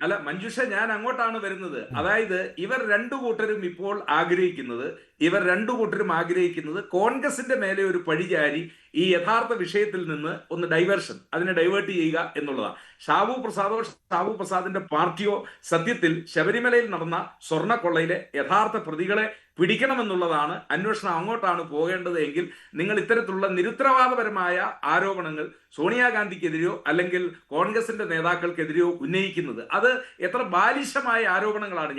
അല്ല മഞ്ജുഷ, ഞാൻ അങ്ങോട്ടാണ് വരുന്നത്. അതായത് ഇവർ രണ്ടു കൂട്ടരും ഇപ്പോൾ ആഗ്രഹിക്കുന്നത് കോൺഗ്രസിന്റെ മേലെ ഒരു പഴിചാരി ഈ യഥാർത്ഥ വിഷയത്തിൽ നിന്ന് ഒന്ന് അതിനെ ഡൈവേർട്ട് ചെയ്യുക എന്നുള്ളതാണ്. ഷാബു പ്രസാദിന്റെ പാർട്ടിയോ സത്യത്തിൽ ശബരിമലയിൽ നടന്ന സ്വർണ്ണക്കൊള്ളയിലെ യഥാർത്ഥ പ്രതികളെ പിടിക്കണമെന്നുള്ളതാണ് അന്വേഷണം അങ്ങോട്ടാണ് പോകേണ്ടത് എങ്കിൽ നിങ്ങൾ ഇത്തരത്തിലുള്ള നിരുത്തരവാദപരമായ ആരോപണങ്ങൾ സോണിയാഗാന്ധിക്കെതിരെയോ അല്ലെങ്കിൽ കോൺഗ്രസിന്റെ നേതാക്കൾക്കെതിരെയോ ഉന്നയിക്കുന്നത് അത് എത്ര ബാലിശമായ ആരോപണങ്ങളാണ്.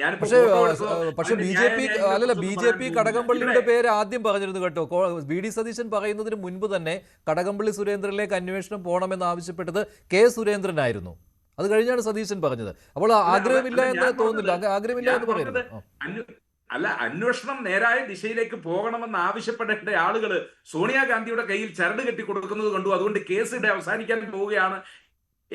പക്ഷേ BJP കടകംപള്ളിയുടെ പേര് ആദ്യം പറഞ്ഞിരുന്നു കേട്ടോ. VD സതീശൻ പറയുന്നതിന് മുൻപ് തന്നെ കടകംപള്ളി സുരേന്ദ്രനിലേക്ക് അന്വേഷണം പോകണമെന്ന് ആവശ്യപ്പെട്ടത് K സുരേന്ദ്രനായിരുന്നു. അത് കഴിഞ്ഞാണ് സതീശൻ പറഞ്ഞത്. അപ്പോൾ ആഗ്രഹമില്ല എന്ന് തോന്നുന്നില്ല, ആഗ്രഹമില്ല എന്ന് പറയുന്നത്. അല്ല, അന്വേഷണം നേരായ ദിശയിലേക്ക് പോകണമെന്ന് ആവശ്യപ്പെടേണ്ട ആളുകൾ സോണിയാഗാന്ധിയുടെ കയ്യിൽ ചരട് കെട്ടി കൊടുക്കുന്നത് കണ്ടു, അതുകൊണ്ട് കേസ് ഇവിടെ അവസാനിക്കാൻ പോവുകയാണ്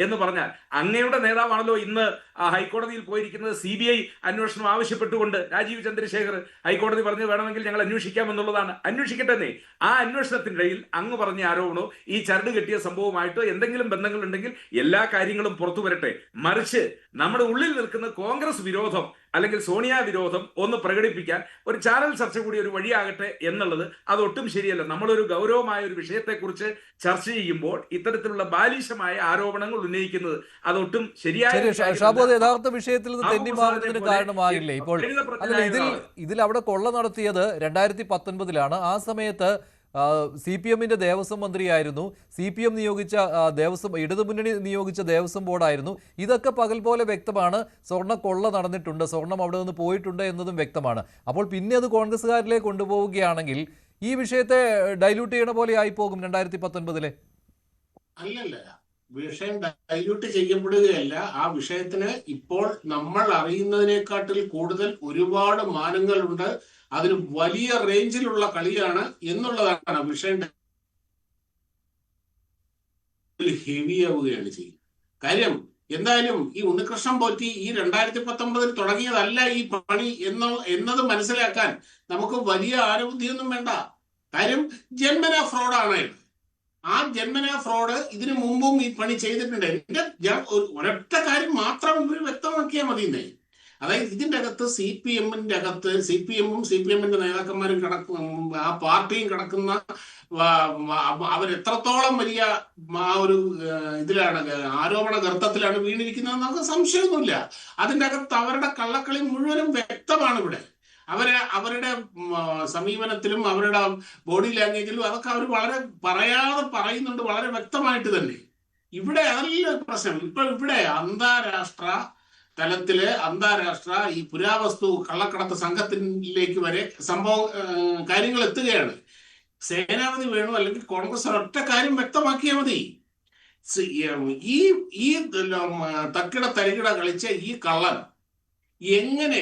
എന്ന് പറഞ്ഞാൽ അങ്ങയുടെ നേതാവാണല്ലോ ഇന്ന് ഹൈക്കോടതിയിൽ പോയിരിക്കുന്നത്. CBI അന്വേഷണം ആവശ്യപ്പെട്ടുകൊണ്ട് രാജീവ് ചന്ദ്രശേഖർ ഹൈക്കോടതി പറഞ്ഞു വേണമെങ്കിൽ ഞങ്ങൾ അന്വേഷിക്കാമെന്നുള്ളതാണ്. അന്വേഷിക്കട്ടെ. ആ അന്വേഷണത്തിനിടയിൽ അങ്ങ് പറഞ്ഞ ആരോപണോ ഈ ചരട് കെട്ടിയ സംഭവമായിട്ടോ എന്തെങ്കിലും ബന്ധങ്ങളുണ്ടെങ്കിൽ എല്ലാ കാര്യങ്ങളും പുറത്തു വരട്ടെ. മറിച്ച് നമ്മുടെ ഉള്ളിൽ നിൽക്കുന്ന കോൺഗ്രസ് വിരോധം അല്ലെങ്കിൽ സോണിയ വിരോധം ഒന്ന് പ്രകടിപ്പിക്കാൻ ഒരു ചാനൽ ചർച്ച കൂടി ഒരു വഴിയാകട്ടെ എന്നുള്ളത് അതൊട്ടും ശരിയല്ല. നമ്മളൊരു ഗൗരവമായ ഒരു വിഷയത്തെക്കുറിച്ച് ചർച്ച ചെയ്യുമ്പോൾ ഇത്തരത്തിലുള്ള ബാലിശമായ ആരോപണങ്ങൾ ഉന്നയിക്കുന്നത് അതൊട്ടും ശരിയായ യഥാർത്ഥ വിഷയത്തിൽ നിന്ന് തെന്നി മാറുന്നതിന് കാരണമാകില്ലേ ഇപ്പോൾ? ഇതിൽ അവിടെ കൊള്ള നടത്തിയത് 2019-ലാണ്. ആ സമയത്ത് CPM-ന്റെ ദേവസ്വം മന്ത്രിയായിരുന്നു. CPM നിയോഗിച്ച ഇടതുമുന്നണി നിയോഗിച്ച ദേവസ്വം ബോർഡായിരുന്നു. ഇതൊക്കെ പകൽ പോലെ വ്യക്തമാണ്. സ്വർണ്ണ കൊള്ള നടന്നിട്ടുണ്ട്, സ്വർണം അവിടെ നിന്ന് പോയിട്ടുണ്ട് എന്നതും വ്യക്തമാണ്. അപ്പോൾ പിന്നെ അത് കോൺഗ്രസ്സുകാരിലേക്ക് കൊണ്ടുപോവുകയാണെങ്കിൽ ഈ വിഷയത്തെ ഡൈല്യൂട്ട് ചെയ്യണ പോലെ ആയി പോകും 2019-ലെ. അല്ലല്ല, വിഷയം ഡൈല്യൂട്ട് ചെയ്യപ്പെടുകയല്ല. ആ വിഷയത്തിന് ഇപ്പോൾ നമ്മൾ അറിയുന്നതിനെക്കാട്ടിൽ കൂടുതൽ ഒരുപാട് മാനങ്ങളുണ്ട്. അതിന് വലിയ റേഞ്ചിലുള്ള കളിയാണ് എന്നുള്ളതാണ് വിഷയം. ഹെവി ആവുകയാണ് ചെയ്യുന്നത്. കാര്യം എന്തായാലും ഈ ഉണ്ണികൃഷ്ണൻ പോറ്റി ഈ 2019 തുടങ്ങിയതല്ല ഈ പണി എന്നത് മനസ്സിലാക്കാൻ നമുക്ക് വലിയ ആരോഗ്യമൊന്നും വേണ്ട. കാര്യം ജന്മന ഫ്രോഡാണ്. ആ ജന്മനാ ഫ്രോഡ് ഇതിനു മുമ്പും ഈ പണി ചെയ്തിട്ടുണ്ട്. ഒരൊറ്റ കാര്യം മാത്രം ഇവർ വ്യക്തമാക്കിയാൽ മതിയെന്നേ. അതായത് ഇതിന്റെ അകത്ത് CPM-ന്റെ അകത്ത് CPM-ഉം CPM-ന്റെ നേതാക്കന്മാരും ആ പാർട്ടിയും കിടക്കുന്ന അവരെത്രത്തോളം വലിയ ആ ഒരു ഇതിലാണ്, ആരോപണ ഗർത്തത്തിലാണ് വീണിരിക്കുന്നതെന്ന് നമുക്ക് സംശയമൊന്നുമില്ല. അതിന്റെ അകത്ത് അവരുടെ കള്ളക്കളി മുഴുവനും വ്യക്തമാണ് ഇവിടെ. അവരുടെ സമീപനത്തിലും അവരുടെ ബോഡി ലാംഗ്വേജിലും അതൊക്കെ അവർ വളരെ പറയാതെ പറയുന്നുണ്ട്, വളരെ വ്യക്തമായിട്ട് തന്നെ. ഇവിടെ അതല്ല പ്രശ്നം. ഇപ്പൊ ഇവിടെ അന്താരാഷ്ട്ര തലത്തില് ഈ പുരാവസ്തു കള്ളക്കടത്ത് സംഘത്തിലേക്ക് വരെ കാര്യങ്ങൾ എത്തുകയാണ്. സേനാപതി വേണു അല്ലെങ്കിൽ കോൺഗ്രസ് ഒറ്റ കാര്യം വ്യക്തമാക്കിയാൽ മതി. ഈ തക്കിട തരികിട കളിച്ച ഈ കള്ളൻ എങ്ങനെ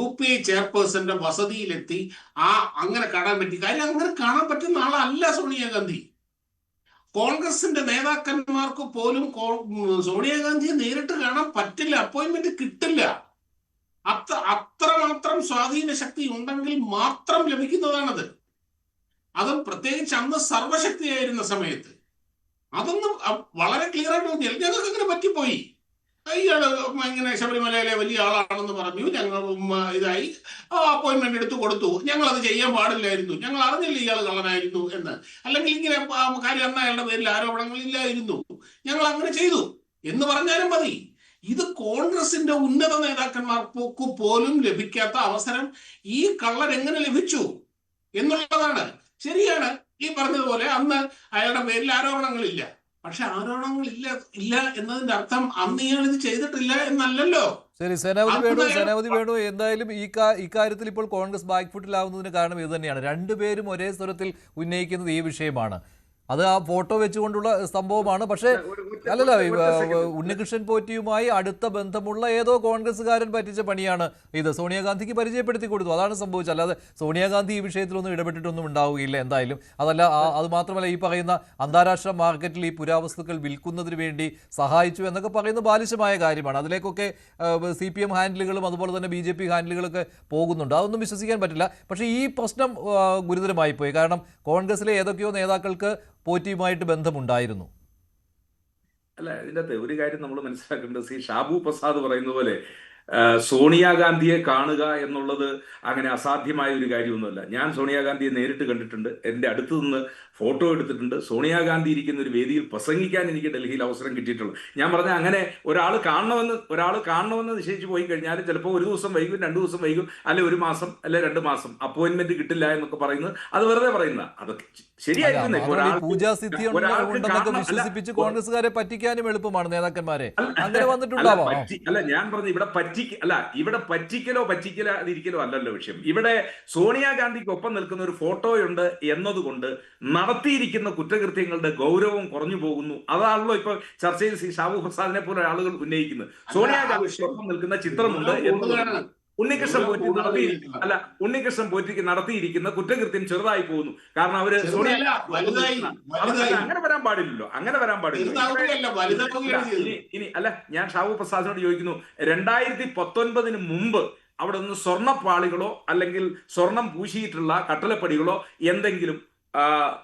UPI ചെയർപേഴ്സന്റെ വസതിയിലെത്തി അങ്ങനെ കാണാൻ പറ്റി? കാര്യം അങ്ങനെ കാണാൻ പറ്റുന്ന ആളല്ല സോണിയാഗാന്ധി. കോൺഗ്രസിന്റെ നേതാക്കന്മാർക്ക് പോലും സോണിയാഗാന്ധിയെ നേരിട്ട് കാണാൻ പറ്റില്ല, അപ്പോയിന്റ്മെന്റ് കിട്ടില്ല. അത്രമാത്രം സ്വാധീന ശക്തി ഉണ്ടെങ്കിൽ മാത്രം ലഭിക്കുന്നതാണത്. അതും പ്രത്യേകിച്ച് അന്ന് സർവശക്തിയായിരുന്ന സമയത്ത് അതൊന്നും വളരെ ക്ലിയർ ആയിട്ട് തോന്നിയാൽ ഞങ്ങൾക്ക് അങ്ങനെ പറ്റിപ്പോയി. ഇയാള് ഇങ്ങനെ ശബരിമലയിലെ വലിയ ആളാണെന്ന് പറഞ്ഞു, ഞങ്ങൾ ഇതായി അപ്പോയിന്റ്മെന്റ് എടുത്തു കൊടുത്തു. ഞങ്ങൾ അത് ചെയ്യാൻ പാടില്ലായിരുന്നു, ഞങ്ങൾ അറിഞ്ഞില്ല ഇയാൾ കള്ളനായിരുന്നു എന്ന്, അല്ലെങ്കിൽ ഇങ്ങനെ കാര്യം അന്ന് അയാളുടെ പേരിൽ ആരോപണങ്ങൾ ഇല്ലായിരുന്നു, ഞങ്ങൾ അങ്ങനെ ചെയ്തു എന്ന് പറഞ്ഞാലും മതി. ഇത് കോൺഗ്രസിന്റെ ഉന്നത നേതാക്കന്മാർക്ക് പോലും ലഭിക്കാത്ത അവസരം ഈ കള്ളൻ എങ്ങനെ ലഭിച്ചു എന്നുള്ളതാണ്. ശരിയാണ് ഈ പറഞ്ഞതുപോലെ അന്ന് അയാളുടെ പേരിൽ ആരോപണങ്ങളില്ല. പക്ഷെ ആരോപണങ്ങളില്ല എന്നതിന്റെ അർത്ഥം അന്ന് ഇയാൾ ഇത് ചെയ്തിട്ടില്ല എന്നല്ലല്ലോ. ശരി, സേനാപതി വേണു എന്തായാലും ഇക്കാര്യത്തിൽ ഇപ്പോൾ കോൺഗ്രസ് ബാക്ക് ഫുട്ടിലാവുന്നതിന് കാരണം ഇത് തന്നെയാണ്. രണ്ടുപേരും ഒരേ സ്വരത്തിൽ ഉന്നയിക്കുന്നത് ഈ വിഷയമാണ്. അത് ആ ഫോട്ടോ വെച്ചുകൊണ്ടുള്ള സംഭവമാണ്. പക്ഷേ അല്ലല്ല, ഉണ്ണികൃഷ്ണൻ പോറ്റിയുമായി അടുത്ത ബന്ധമുള്ള ഏതോ കോൺഗ്രസ്സുകാരൻ പറ്റിച്ച പണിയാണ് ഇത്. സോണിയാഗാന്ധിക്ക് പരിചയപ്പെടുത്തി കൊടുത്തു, അതാണ് സംഭവിച്ചത്. അല്ലാതെ സോണിയാഗാന്ധി ഈ വിഷയത്തിലൊന്നും ഇടപെട്ടിട്ടൊന്നും ഉണ്ടാവുകയില്ല എന്തായാലും. അത് മാത്രമല്ല, ഈ പറയുന്ന അന്താരാഷ്ട്ര മാർക്കറ്റിൽ ഈ പുരാവസ്തുക്കൾ വിൽക്കുന്നതിന് വേണ്ടി സഹായിച്ചു എന്നൊക്കെ പറയുന്നത് ബാലിശമായ കാര്യമാണ്. അതിലേക്കൊക്കെ CPM ഹാൻഡിലുകളും അതുപോലെ തന്നെ BJP ഹാൻഡിലുകളൊക്കെ പോകുന്നുണ്ട്. അതൊന്നും വിശ്വസിക്കാൻ പറ്റില്ല. പക്ഷേ ഈ പ്രശ്നം ഗുരുതരമായി പോയി. കാരണം കോൺഗ്രസിലെ ഏതൊക്കെയോ നേതാക്കൾക്ക് പോറ്റിയുമായിട്ട് ബന്ധമുണ്ടായിരുന്നു. അല്ല, ഇതിൻ്റെ അകത്ത് ഒരു കാര്യം നമ്മൾ മനസ്സിലാക്കേണ്ടത്, ഷാബു പ്രസാദ് പറയുന്ന പോലെ സോണിയാഗാന്ധിയെ കാണുക എന്നുള്ളത് അങ്ങനെ അസാധ്യമായ ഒരു കാര്യമൊന്നുമല്ല. ഞാൻ സോണിയാഗാന്ധിയെ നേരിട്ട് കണ്ടിട്ടുണ്ട്, എൻ്റെ അടുത്ത് നിന്ന് ഫോട്ടോ എടുത്തിട്ടുണ്ട്. സോണിയാഗാന്ധി ഇരിക്കുന്ന ഒരു വേദിയിൽ പ്രസംഗിക്കാൻ എനിക്ക് ഡൽഹിയിൽ അവസരം കിട്ടിയിട്ടുള്ളൂ. ഞാൻ പറഞ്ഞ അങ്ങനെ ഒരാൾ കാണണമെന്ന് നിശ്ചയിച്ച് പോയി കഴിഞ്ഞാൽ ചിലപ്പോൾ ഒരു ദിവസം വൈകും, 2 ദിവസം വൈകും, അല്ലെ 1 മാസം, അല്ലെ 2 മാസം അപ്പോയിന്റ്മെന്റ് കിട്ടില്ല എന്നൊക്കെ പറയുന്നത് അത് വെറുതെ പറയുന്ന അതൊക്കെ ശരിയായിരുന്നു. വിശ്വസിപ്പിച്ച് കോൺഗ്രസ്സുകാരെ പറ്റിക്കാനും എളുപ്പമാണ് നേതാക്കന്മാരെ. അങ്ങനെ വന്നിട്ടുണ്ടാവാം. അല്ല, ഞാൻ പറഞ്ഞു ഇവിടെ പറ്റിക്കലോ അല്ലല്ലോ വിഷയം. ഇവിടെ സോണിയാഗാന്ധിക്കൊപ്പം നിൽക്കുന്ന ഒരു ഫോട്ടോയുണ്ട് എന്നതുകൊണ്ട് നടത്തിയിരിക്കുന്ന കുറ്റകൃത്യങ്ങളുടെ ഗൗരവം കുറഞ്ഞു പോകുന്നു. അതാണല്ലോ ഇപ്പൊ ചർച്ചയിൽ ഷാബു പ്രസാദിനെ പോലെ ആളുകൾ ഉന്നയിക്കുന്നത്. സോണിയാഗാന്ധിക്കൊപ്പം നിൽക്കുന്ന ചിത്രമുണ്ട് എന്നതാണ്. ഉണ്ണികൃഷ്ണൻ പോറ്റിക്ക് നടത്തിയിരിക്കുന്ന കുറ്റകൃത്യം ചെറുതായി പോകുന്നു. കാരണം അവര് അങ്ങനെ വരാൻ പാടില്ലല്ലോ. ഇനി അല്ല, ഞാൻ ഷാബു പ്രസാദിനോട് ചോദിക്കുന്നു, 2019 മുമ്പ് അവിടെ നിന്ന് സ്വർണ്ണപ്പാളികളോ അല്ലെങ്കിൽ സ്വർണം പൂശിയിട്ടുള്ള കട്ടളപ്പടികളോ എന്തെങ്കിലും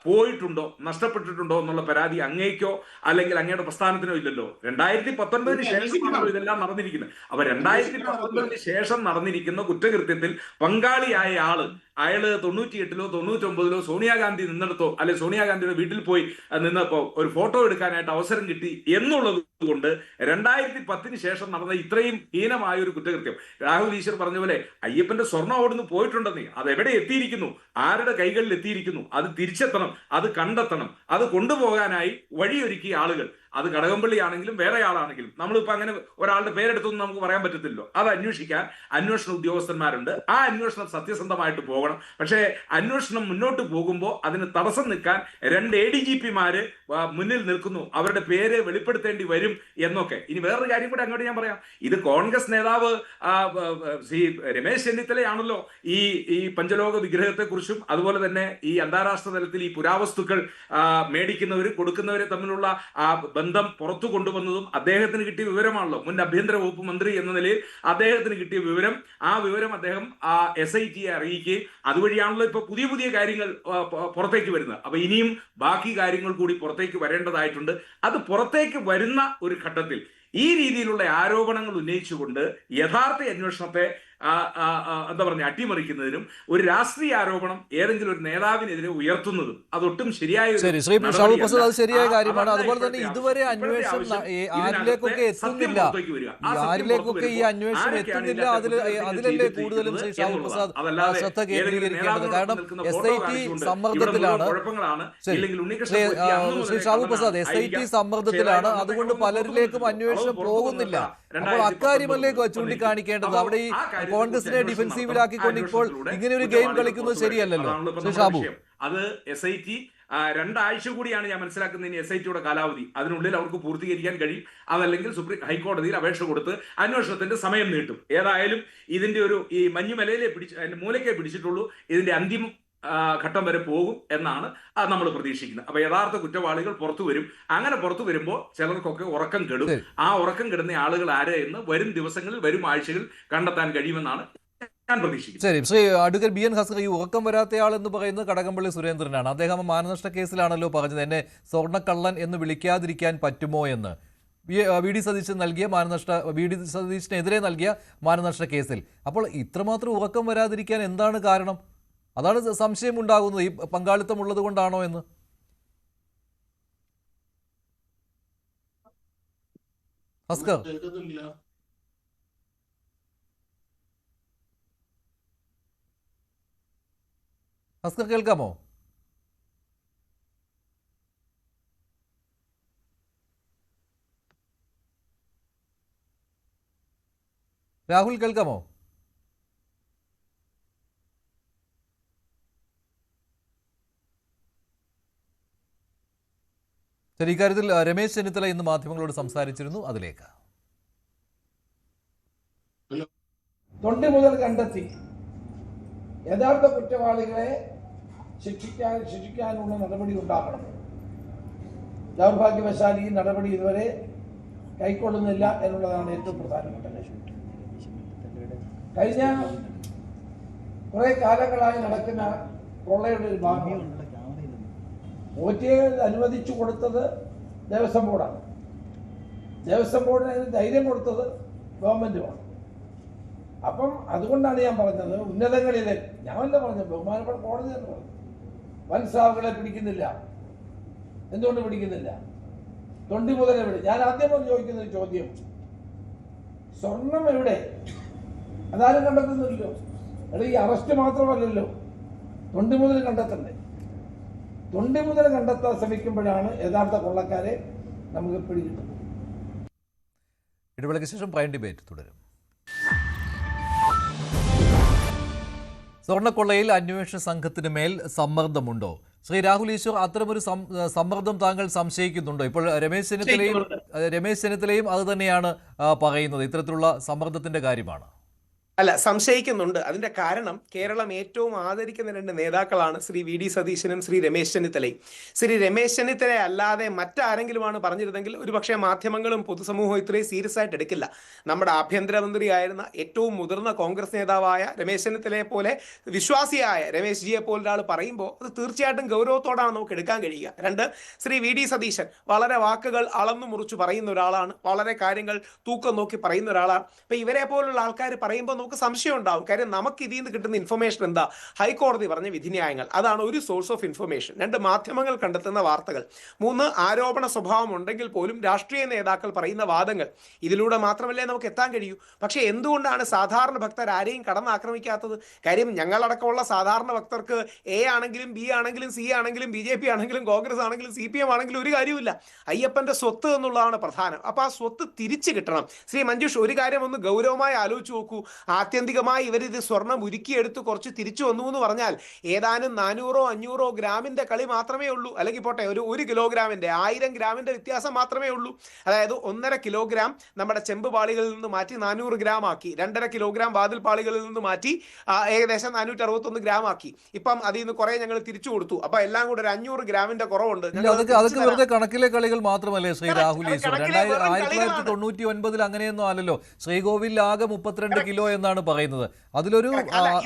പോയിട്ടുണ്ടോ, നഷ്ടപ്പെട്ടിട്ടുണ്ടോ എന്നുള്ള പരാതി അങ്ങേക്കോ അല്ലെങ്കിൽ അങ്ങയുടെ പ്രസ്ഥാനത്തിനോ ഇല്ലല്ലോ. 2019 ശേഷമാണല്ലോ ഇതെല്ലാം നടന്നിരിക്കുന്നത്. അപ്പൊ 2019 ശേഷം നടന്നിരിക്കുന്ന കുറ്റകൃത്യത്തിൽ പങ്കാളിയായ അയാള് 98-ലോ 99-ലോ സോണിയാഗാന്ധി നിന്നെടുത്തോ അല്ലെ സോണിയാഗാന്ധിയുടെ വീട്ടിൽ പോയി നിന്നപ്പോ ഒരു ഫോട്ടോ എടുക്കാനായിട്ട് അവസരം കിട്ടി എന്നുള്ളത് കൊണ്ട് 2010 ശേഷം നടന്ന ഇത്രയും ഹീനമായ ഒരു കുറ്റകൃത്യം, രാഹുൽ ഈശ്വർ പറഞ്ഞ പോലെ അയ്യപ്പന്റെ സ്വർണ്ണം അവിടുന്ന് പോയിട്ടുണ്ടെന്നേ, അത് എവിടെ എത്തിയിരിക്കുന്നു, ആരുടെ കൈകളിൽ എത്തിയിരിക്കുന്നു, അത് തിരിച്ചെത്തണം, അത് കണ്ടെത്തണം, അത് കൊണ്ടുപോകാനായി വഴിയൊരുക്കിയ ആളുകൾ, അത് കടകംപള്ളി ആണെങ്കിലും വേറെ ആളാണെങ്കിലും, നമ്മളിപ്പോ അങ്ങനെ ഒരാളുടെ പേരെടുത്തൊന്നും നമുക്ക് പറയാൻ പറ്റത്തില്ലോ. അത് അന്വേഷിക്കാൻ അന്വേഷണ ഉദ്യോഗസ്ഥന്മാരുണ്ട്. ആ അന്വേഷണം സത്യസന്ധമായിട്ട് പോകണം. പക്ഷേ അന്വേഷണം മുന്നോട്ട് പോകുമ്പോൾ അതിന് തടസ്സം നിൽക്കാൻ 2 ADGP-മാര് മുന്നിൽ നിൽക്കുന്നു, അവരുടെ പേര് വെളിപ്പെടുത്തേണ്ടി വരും എന്നൊക്കെ. ഇനി വേറൊരു കാര്യം കൂടെ അങ്ങോട്ട് ഞാൻ പറയാം. ഇത് കോൺഗ്രസ് നേതാവ് ശ്രീ രമേശ് ചെന്നിത്തലയാണല്ലോ ഈ പഞ്ചലോക വിഗ്രഹത്തെക്കുറിച്ചും അതുപോലെ തന്നെ ഈ അന്താരാഷ്ട്ര തലത്തിൽ ഈ പുരാവസ്തുക്കൾ മേടിക്കുന്നവരും കൊടുക്കുന്നവരെ തമ്മിലുള്ള ബന്ധം പുറത്തു കൊണ്ടുവന്നതും അദ്ദേഹത്തിന് കിട്ടിയ വിവരമാണല്ലോ. മുൻ ആഭ്യന്തര വകുപ്പ് മന്ത്രി എന്ന നിലയിൽ അദ്ദേഹത്തിന് കിട്ടിയ വിവരം, ആ വിവരം അദ്ദേഹം SITയെ അറിയിക്കുകയും അതുവഴിയാണല്ലോ ഇപ്പൊ പുതിയ പുതിയ കാര്യങ്ങൾ പുറത്തേക്ക് വരുന്നത്. അപ്പൊ ഇനിയും ബാക്കി കാര്യങ്ങൾ കൂടി പുറത്തേക്ക് വരേണ്ടതായിട്ടുണ്ട്. അത് പുറത്തേക്ക് വരുന്ന ഒരു ഘട്ടത്തിൽ ഈ രീതിയിലുള്ള ആരോപണങ്ങൾ ഉന്നയിച്ചുകൊണ്ട് യഥാർത്ഥ അന്വേഷണത്തെ എന്താ പറയുക അട്ടിമറിക്കുന്നതിനും ഒരു രാഷ്ട്രീയ ആരോപണം ഏതെങ്കിലും ഒരു നേതാവിനെതിരെ ഉയർത്തുന്നതും അതൊട്ടും ശരിയായ ശരിയായ കാര്യമാണ്. അതുപോലെ തന്നെ ഇതുവരെ അന്വേഷണം ആരിലേക്കൊക്കെ എത്തുന്നില്ല, ആരിലേക്കൊക്കെ ഈ അന്വേഷണം എത്തുന്നില്ല, അതിലല്ലേ കൂടുതലും ശ്രീ ഷാഹുൽ പ്രസാദ് ശ്രദ്ധ കേന്ദ്രീകരിക്കേണ്ടത്. കാരണം SIT സമ്മർദ്ദത്തിലാണ്, ശ്രീ ഷാഹുൽ പ്രസാദ് SIT സമ്മർദ്ദത്തിലാണ്, അതുകൊണ്ട് പലരിലേക്കും അന്വേഷണം പോകുന്നില്ല. അപ്പോൾ അക്കാര്യമല്ലേ ചൂണ്ടിക്കാണിക്കേണ്ടത്. അവിടെ ഈ കോൺഗ്രസിനെ ഡിഫൻസീവിലാക്കിക്കൊണ്ട് ഇപ്പോൾ ഇങ്ങനെ ഒരു ഗെയിം കളിക്കുന്നത് ശരിയല്ലല്ലോ ശ്രീ ഷാബു. അത് SIT 2 ആഴ്ച കൂടിയാണ് ഞാൻ മനസ്സിലാക്കുന്നത് SITയുടെ കാലാവധി. അതിനുള്ളിൽ അവർക്ക് പൂർത്തീകരിക്കാൻ കഴിയും. അതല്ലെങ്കിൽ ഹൈക്കോടതിയിൽ അപേക്ഷ കൊടുത്ത് അന്വേഷണത്തിന്റെ സമയം നീട്ടും. ഏതായാലും ഇതിന്റെ ഈ മഞ്ഞുമലയിലെ മൂലക്കെ പിടിച്ചിട്ടുള്ളൂ. ഇതിന്റെ അന്തിമ ഘട്ടം വരെ പോകും എന്നാണ് നമ്മൾ പ്രതീക്ഷിക്കുന്നത്. അപ്പൊ യഥാർത്ഥ കുറ്റവാളികൾ പുറത്തു വരും. അങ്ങനെ പുറത്തു വരുമ്പോൾ ചിലർക്കൊക്കെ ഉറക്കം കെടും. ആ ഉറക്കം കെടുന്ന ആളുകൾ ആരെ എന്ന് വരും ദിവസങ്ങളിൽ, വരും ആഴ്ചകളിൽ കണ്ടെത്താൻ കഴിയുമെന്നാണ് ഞാൻ പ്രതീക്ഷിക്കുന്നത്. ശരി, ശ്രീ അഡ്വക്കേറ്റ് BN ഹസ്കർ, ഈ ഉറക്കം വരാത്തയാൾ എന്ന് പറയുന്നത് കടകംപള്ളി സുരേന്ദ്രനാണ്. അദ്ദേഹം മാനനഷ്ട കേസിലാണല്ലോ പറഞ്ഞത് എന്നെ സ്വർണ്ണക്കള്ളൻ എന്ന് വിളിക്കാതിരിക്കാൻ പറ്റുമോ എന്ന്. VD സതീശനെതിരെ നൽകിയ മാനനഷ്ട കേസിൽ. അപ്പോൾ ഇത്രമാത്രം ഉറക്കം വരാതിരിക്കാൻ എന്താണ് കാരണം? അതാണ് സംശയം ഉണ്ടാകുന്നത്, ഈ പങ്കാളിത്തം ഉള്ളത് കൊണ്ടാണോ എന്ന്. ഹസ്കർ, ഹസ്കർ കേൾക്കാമോ? രാഹുൽ കേൾക്കാമോ? ശരി, ഇക്കാര്യത്തിൽ രമേശ് ചെന്നിത്തല ഇന്ന് മാധ്യമങ്ങളോട് സംസാരിച്ചിരുന്നു. അതിലേക്ക് തൊണ്ടി മുതൽ കണ്ടെത്തി യഥാർത്ഥ കുറ്റവാളികളെ ശിക്ഷിക്കാനുള്ള നടപടി ഉണ്ടാകണം. ദൗർഭാഗ്യവശാൽ ഈ നടപടി ഇതുവരെ കൈക്കൊള്ളുന്നില്ല എന്നുള്ളതാണ് ഏറ്റവും പ്രധാനപ്പെട്ട കാര്യം. കഴിഞ്ഞ കുറെ കാലങ്ങളായി നടക്കുന്ന കൊള്ളയുടെ ഒരു ഭാഗമാണ് OTA അനുവദിച്ചു കൊടുത്തത് ദേവസ്വം ബോർഡാണ്. ദേവസ്വം ബോർഡിന് അതിന് ധൈര്യം കൊടുത്തത് ഗവൺമെന്റുമാണ്. അപ്പം അതുകൊണ്ടാണ് ഞാൻ പറഞ്ഞത് ഉന്നതങ്ങളിലെ, ഞാനല്ല പറഞ്ഞത്, ബഹുമാനപ്പെട്ട കോടതി എന്ന് പറഞ്ഞു വൻ സ്രാവുകളെ പിടിക്കുന്നില്ല. എന്തുകൊണ്ട് പിടിക്കുന്നില്ല? തൊണ്ടി മുതൽ എവിടെ? ഞാൻ ആദ്യം ചോദിക്കുന്ന ഒരു ചോദ്യം, സ്വർണം എവിടെ? അതാരും കണ്ടെത്തുന്നില്ലല്ലോ. ഈ അറസ്റ്റ് മാത്രമല്ലല്ലോ, തൊണ്ടി മുതൽ കണ്ടെത്തണ്ടേ? തൊണ്ടി മുതൽ കണ്ടെത്താൻ ശ്രമിക്കുമ്പോഴാണ് യഥാർത്ഥ കൊള്ളക്കാരെ നമുക്ക് പിടികിട്ടുന്നത്. ഇടവേളയ്ക്ക് ശേഷം പ്രൈം ഡിബേറ്റ് തുടരും. സ്വർണ്ണക്കൊള്ളയിൽ അന്വേഷണ സംഘത്തിന് മേൽ സമ്മർദ്ദമുണ്ടോ? ശ്രീ രാഹുൽ ഈശ്വർ, അത്തരമൊരു സമ്മർദ്ദം താങ്കൾ സംശയിക്കുന്നുണ്ടോ? ഇപ്പോൾ രമേശ് ചെന്നിത്തലയും അത് തന്നെയാണ് പറയുന്നത്, ഇത്തരത്തിലുള്ള സമ്മർദ്ദത്തിന്റെ കാര്യമാണ്. അല്ല, സംശയിക്കുന്നുണ്ട്. അതിന്റെ കാരണം കേരളം ഏറ്റവും ആദരിക്കുന്ന 2 നേതാക്കളാണ് ശ്രീ VD സതീശനും ശ്രീ രമേശ് ചെന്നിത്തലയും. ശ്രീ രമേശ് ചെന്നിത്തല അല്ലാതെ മറ്റാരെങ്കിലുമാണ് പറഞ്ഞിരുന്നെങ്കിൽ ഒരുപക്ഷെ മാധ്യമങ്ങളും പൊതുസമൂഹവും ഇത്രയും സീരിയസ് ആയിട്ട് എടുക്കില്ല. നമ്മുടെ ആഭ്യന്തരമന്ത്രിയായിരുന്ന ഏറ്റവും മുതിർന്ന കോൺഗ്രസ് നേതാവായ രമേശ് ചെന്നിത്തലയെ പോലെ വിശ്വാസിയായ രമേശ് ജിയെ പോലെ ഒരാൾ പറയുമ്പോൾ അത് തീർച്ചയായിട്ടും ഗൗരവത്തോടാണ് നമുക്ക് എടുക്കാൻ കഴിയുക. 2, ശ്രീ VD സതീശൻ വളരെ വാക്കുകൾ അളന്നു മുറിച്ച് പറയുന്ന ഒരാളാണ്, വളരെ കാര്യങ്ങൾ തൂക്കം നോക്കി പറയുന്ന ഒരാളാണ്. അപ്പൊ ഇവരെ പോലുള്ള ആൾക്കാർ പറയുമ്പോൾ നമുക്ക് സംശയം ഉണ്ടാവും. കാര്യം നമുക്ക് ഇതിൽ നിന്ന് കിട്ടുന്ന ഇൻഫർമേഷൻ എന്താ? ഹൈക്കോടതി പറഞ്ഞ വിധിന്യായങ്ങൾ, അതാണ് ഒരു സോഴ്സ് ഓഫ് ഇൻഫർമേഷൻ. 2, മാധ്യമങ്ങൾ കണ്ടെത്തുന്ന വാർത്തകൾ. 3, ആരോപണ സ്വഭാവം ഉണ്ടെങ്കിൽ പോലും രാഷ്ട്രീയ നേതാക്കൾ പറയുന്ന വാദങ്ങൾ. ഇതിലൂടെ മാത്രമല്ലേ നമുക്ക് എത്താൻ കഴിയൂ. പക്ഷേ എന്തുകൊണ്ടാണ് സാധാരണ ഭക്തർ ആരെയും കടന്നാക്രമിക്കാത്തത്? കാര്യം ഞങ്ങളടക്കമുള്ള സാധാരണ ഭക്തർക്ക് A ആണെങ്കിലും B ആണെങ്കിലും C ആണെങ്കിലും BJP ആണെങ്കിലും കോൺഗ്രസ് ആണെങ്കിലും CPM ആണെങ്കിലും ഒരു കാര്യമില്ല. അയ്യപ്പന്റെ സ്വത്ത് എന്നുള്ളതാണ് പ്രധാനം. അപ്പൊ ആ സ്വത്ത് തിരിച്ചു കിട്ടണം. ശ്രീ മഞ്ജുഷ്, ഒരു കാര്യം ഒന്ന് ഗൗരവമായി ആലോചിച്ച് നോക്കൂ. ആത്യന്തികമായി ഇവരിത് സ്വർണം ഉരുക്കിയെടുത്ത് കുറച്ച് തിരിച്ചു വന്നു എന്ന് പറഞ്ഞാൽ ഏതാനും 400-500 ഗ്രാമിന്റെ കളി മാത്രമേ ഉള്ളൂ. അല്ലെങ്കിൽ പോട്ടെ, ഒരു കിലോഗ്രാമിന്റെ 1000 ഗ്രാമിന്റെ വ്യത്യാസം മാത്രമേ ഉള്ളൂ. അതായത് 1.5 കിലോഗ്രാം നമ്മുടെ ചെമ്പ് പാളികളിൽ നിന്ന് മാറ്റി 400 ഗ്രാം ആക്കി, 2.5 കിലോഗ്രാം വാതിൽ പാളികളിൽ നിന്ന് മാറ്റി ഏകദേശം 461 ഗ്രാം ആക്കി. ഇപ്പം അതിൽ നിന്ന് കുറെ ഞങ്ങൾ തിരിച്ചു കൊടുത്തു. അപ്പൊ എല്ലാം കൂടെ ഒരു 500 ഗ്രാമിന്റെ കുറവുണ്ട്. അതൊക്കെ വെറുതെ കണക്കിലെ കളികൾ മാത്രമല്ലേ ശ്രീ രാഹുൽ ഈശ്വർ? 1999 അങ്ങനെയൊന്നും അല്ലല്ലോ. ശ്രീകോവിൽ ആകെ 32 കിലോ എന്നാണ് പറയുന്നത്. അതിലൊരു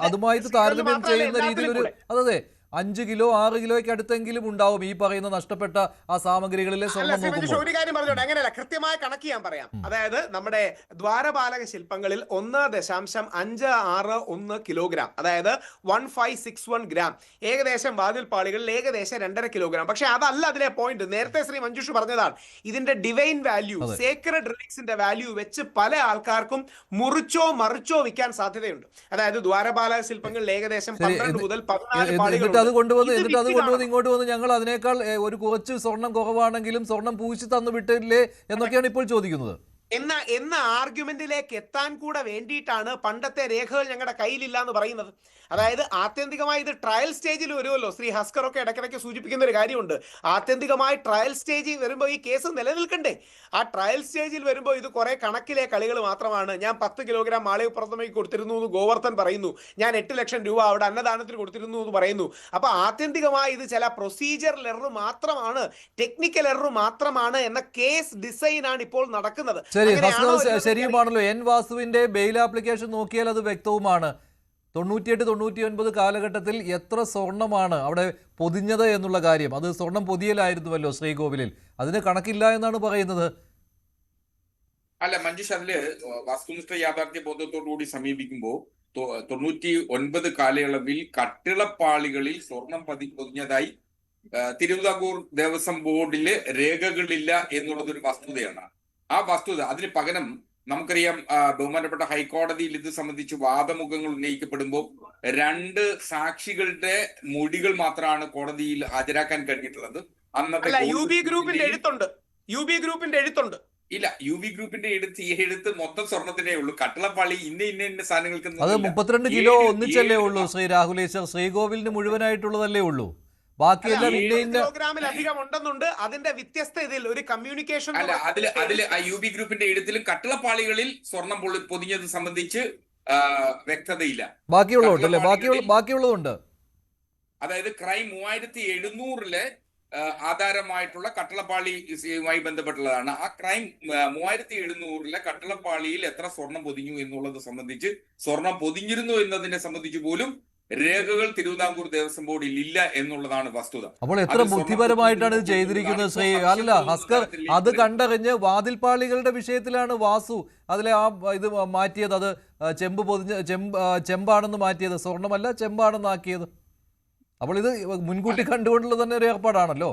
അതുമായിട്ട് താരതമ്യം ചെയ്യുന്ന രീതിയിലൊരു അതെ 5 കിലോ 6 കിലോയ്ക്ക് അടുത്തെങ്കിലും ഉണ്ടാവും ഈ പറയുന്ന നഷ്ടപ്പെട്ട ആ സാമഗ്രികളിലെ സ്വർണ്ണം നോക്കുമ്പോൾ. ഒരു കാര്യം പറഞ്ഞോട്ടെ, അങ്ങനെയല്ല, കൃത്യമായ കണക്ക് ഞാൻ പറയാം. അതായത് നമ്മുടെ ദ്വാരപാലക ശില്പങ്ങളിൽ 1.561 കിലോഗ്രാം, അതായത് 1561 ഗ്രാം, ഏകദേശം വാതിൽ പാളികളിൽ ഏകദേശം 2.5 കിലോഗ്രാം. പക്ഷെ അതല്ല അതിലെ പോയിന്റ്. നേരത്തെ ശ്രീ മഞ്ജുഷ് പറഞ്ഞതാണ്, ഇതിന്റെ ഡിവൈൻ വാല്യൂ, സേക്രഡ് റിലിക്സിന്റെ വാല്യൂ വെച്ച് പല ആൾക്കാർക്കും മുറിച്ചോ മറിച്ചോ വിൽക്കാൻ സാധ്യതയുണ്ട്. അതായത് ദ്വാരപാലക ശില്പങ്ങളിൽ ഏകദേശം 12 മുതൽ 14 പാളികൾ അത് കൊണ്ടുവന്ന് ഇങ്ങോട്ട് വന്ന് ഞങ്ങൾ അതിനേക്കാൾ ഒരു കുറച്ച് സ്വർണം കുറവാണെങ്കിലും സ്വർണം പൂശി തന്നു വിട്ടില്ലേ എന്നൊക്കെയാണ് ഇപ്പോൾ ചോദിക്കുന്നത്. എന്ന ആർഗ്യുമെന്റിലേക്ക് എത്താൻ കൂടെ വേണ്ടിയിട്ടാണ് പണ്ടത്തെ രേഖകൾ ഞങ്ങളുടെ കയ്യിലില്ല എന്ന് പറയുന്നത്. അതായത് ആത്യന്തികമായി ഇത് ട്രയൽ സ്റ്റേജിൽ വരുമല്ലോ. ശ്രീ ഹസ്കർ ഒക്കെ ഇടയ്ക്കിടയ്ക്ക് സൂചിപ്പിക്കുന്ന ഒരു കാര്യമുണ്ട്. ആത്യന്തികമായി ട്രയൽ സ്റ്റേജിൽ വരുമ്പോൾ ഈ കേസ് നിലനിൽക്കണ്ടേ? ആ ട്രയൽ സ്റ്റേജിൽ വരുമ്പോൾ ഇത് കുറെ കണക്കിലെ കളികൾ മാത്രമാണ്. ഞാൻ 10 കിലോഗ്രാം മാളയപ്പുറത്തേക്ക് കൊടുത്തിരുന്നു എന്ന് ഗോവർദ്ധൻ പറയുന്നു, ഞാൻ 8 ലക്ഷം രൂപ അവിടെ അന്നദാനത്തിന് കൊടുത്തിരുന്നു എന്ന് പറയുന്നു. അപ്പൊ ആത്യന്തികമായി ഇത് ചില പ്രൊസീജിയറൽ എറർ മാത്രമാണ്, ടെക്നിക്കൽ എറർ മാത്രമാണ് എന്ന കേസ് ഡിസൈൻ ആണ് ഇപ്പോൾ നടക്കുന്നത്. ശരിയുമാണല്ലോ. എൻ വാസുവിന്റെ ബെയിൽ ആപ്ലിക്കേഷൻ നോക്കിയാൽ അത് വ്യക്തവുമാണ്. 98-99 കാലഘട്ടത്തിൽ എത്ര സ്വർണമാണ് അവിടെ പൊതിഞ്ഞത് എന്നുള്ള കാര്യം. അത് സ്വർണം പൊതിയലായിരുന്നുവല്ലോ ശ്രീകോവിലിൽ. അതിന് കണക്കില്ല എന്നാണ് പറയുന്നത്. അല്ല മഞ്ജുഷ്, അതില് വസ്തുനിഷ്ഠ യാഥാർത്ഥ്യ ബോധത്തോടുകൂടി സമീപിക്കുമ്പോൾ 99 കാലയളവിൽ കട്ടിളപ്പാളികളിൽ സ്വർണം പൊതിഞ്ഞതായി തിരുവിതാംകൂർ ദേവസ്വം ബോർഡില് രേഖകളില്ല എന്നുള്ളതൊരു വസ്തുതയാണ്. ആ വസ്തുത അതിന് പകരം നമുക്കറിയാം, ബഹുമാനപ്പെട്ട ഹൈക്കോടതിയിൽ ഇത് സംബന്ധിച്ച് വാദമുഖങ്ങൾ ഉന്നയിക്കപ്പെടുമ്പോൾ 2 സാക്ഷികളുടെ മൊഴികൾ മാത്രമാണ് കോടതിയിൽ ഹാജരാക്കാൻ കഴിഞ്ഞിട്ടുള്ളത്. അന്നത്തെ യു ബി ഗ്രൂപ്പിന്റെ എഴുത്തുണ്ട്. ഇല്ല, യു ബി ഗ്രൂപ്പിന്റെ എഴുത്ത് മൊത്തം സ്വർണത്തിനേ ഉള്ളൂ. കട്ടിളപ്പാളി ഇന്ന സാധനങ്ങൾക്ക് അത് 32 കിലോ ഒന്നിച്ചല്ലേ ഉള്ളൂ ശ്രീ രാഹുലേശ്വർ. ശ്രീകോവിലിന് മുഴുവനായിട്ടുള്ളതല്ലേ ഉള്ളൂ. ബാക്കിയെല്ലാം കിലോഗ്രാമിലധികം ഉണ്ടെന്നുണ്ട്. അതിന്റെ വ്യത്യസ്ത ഇതിൽ ഒരു കമ്മ്യൂണിക്കേഷൻ അല്ല, അതില് യു ബി ഗ്രൂപ്പിന്റെ എഴുത്തിലും കട്ടിളപ്പാളികളിൽ സ്വർണം പൊതിഞ്ഞത് സംബന്ധിച്ച് വ്യക്തതയില്ല. ബാക്കിയുള്ളതുണ്ട്. അതായത് ക്രൈം 3700 ആധാരമായിട്ടുള്ള കട്ടിളപ്പാളിയുമായി ബന്ധപ്പെട്ടുള്ളതാണ്. ആ ക്രൈം 3700 കട്ടിളപ്പാളിയിൽ എത്ര സ്വർണം പൊതിഞ്ഞു എന്നുള്ളത് സംബന്ധിച്ച്, സ്വർണം പൊതിഞ്ഞിരുന്നു എന്നതിനെ സംബന്ധിച്ച് പോലും രേഖകൾ തിരുവിതാംകൂർ ദേവസ്വം ബോർഡിൽ ഇല്ല എന്നുള്ളതാണ് വസ്തുത. അപ്പോൾ എത്ര ബുദ്ധിപരമായിട്ടാണ് ഇത് ചെയ്തിരിക്കുന്നത് ശ്രീ അല്ല ഹസ്കർ. അത് കണ്ടറിഞ്ഞ് വാതിൽപ്പാളികളുടെ വിഷയത്തിലാണ് വാസു അതിലെ ആ ഇത് മാറ്റിയത്. അത് ചെമ്പാണെന്ന് മാറ്റിയത്, സ്വർണമല്ല ചെമ്പാണെന്നാക്കിയത്. അപ്പോൾ ഇത് മുൻകൂട്ടി കണ്ടുകൊണ്ടുള്ള തന്നെ ഒരു ഏർപ്പാടാണല്ലോ.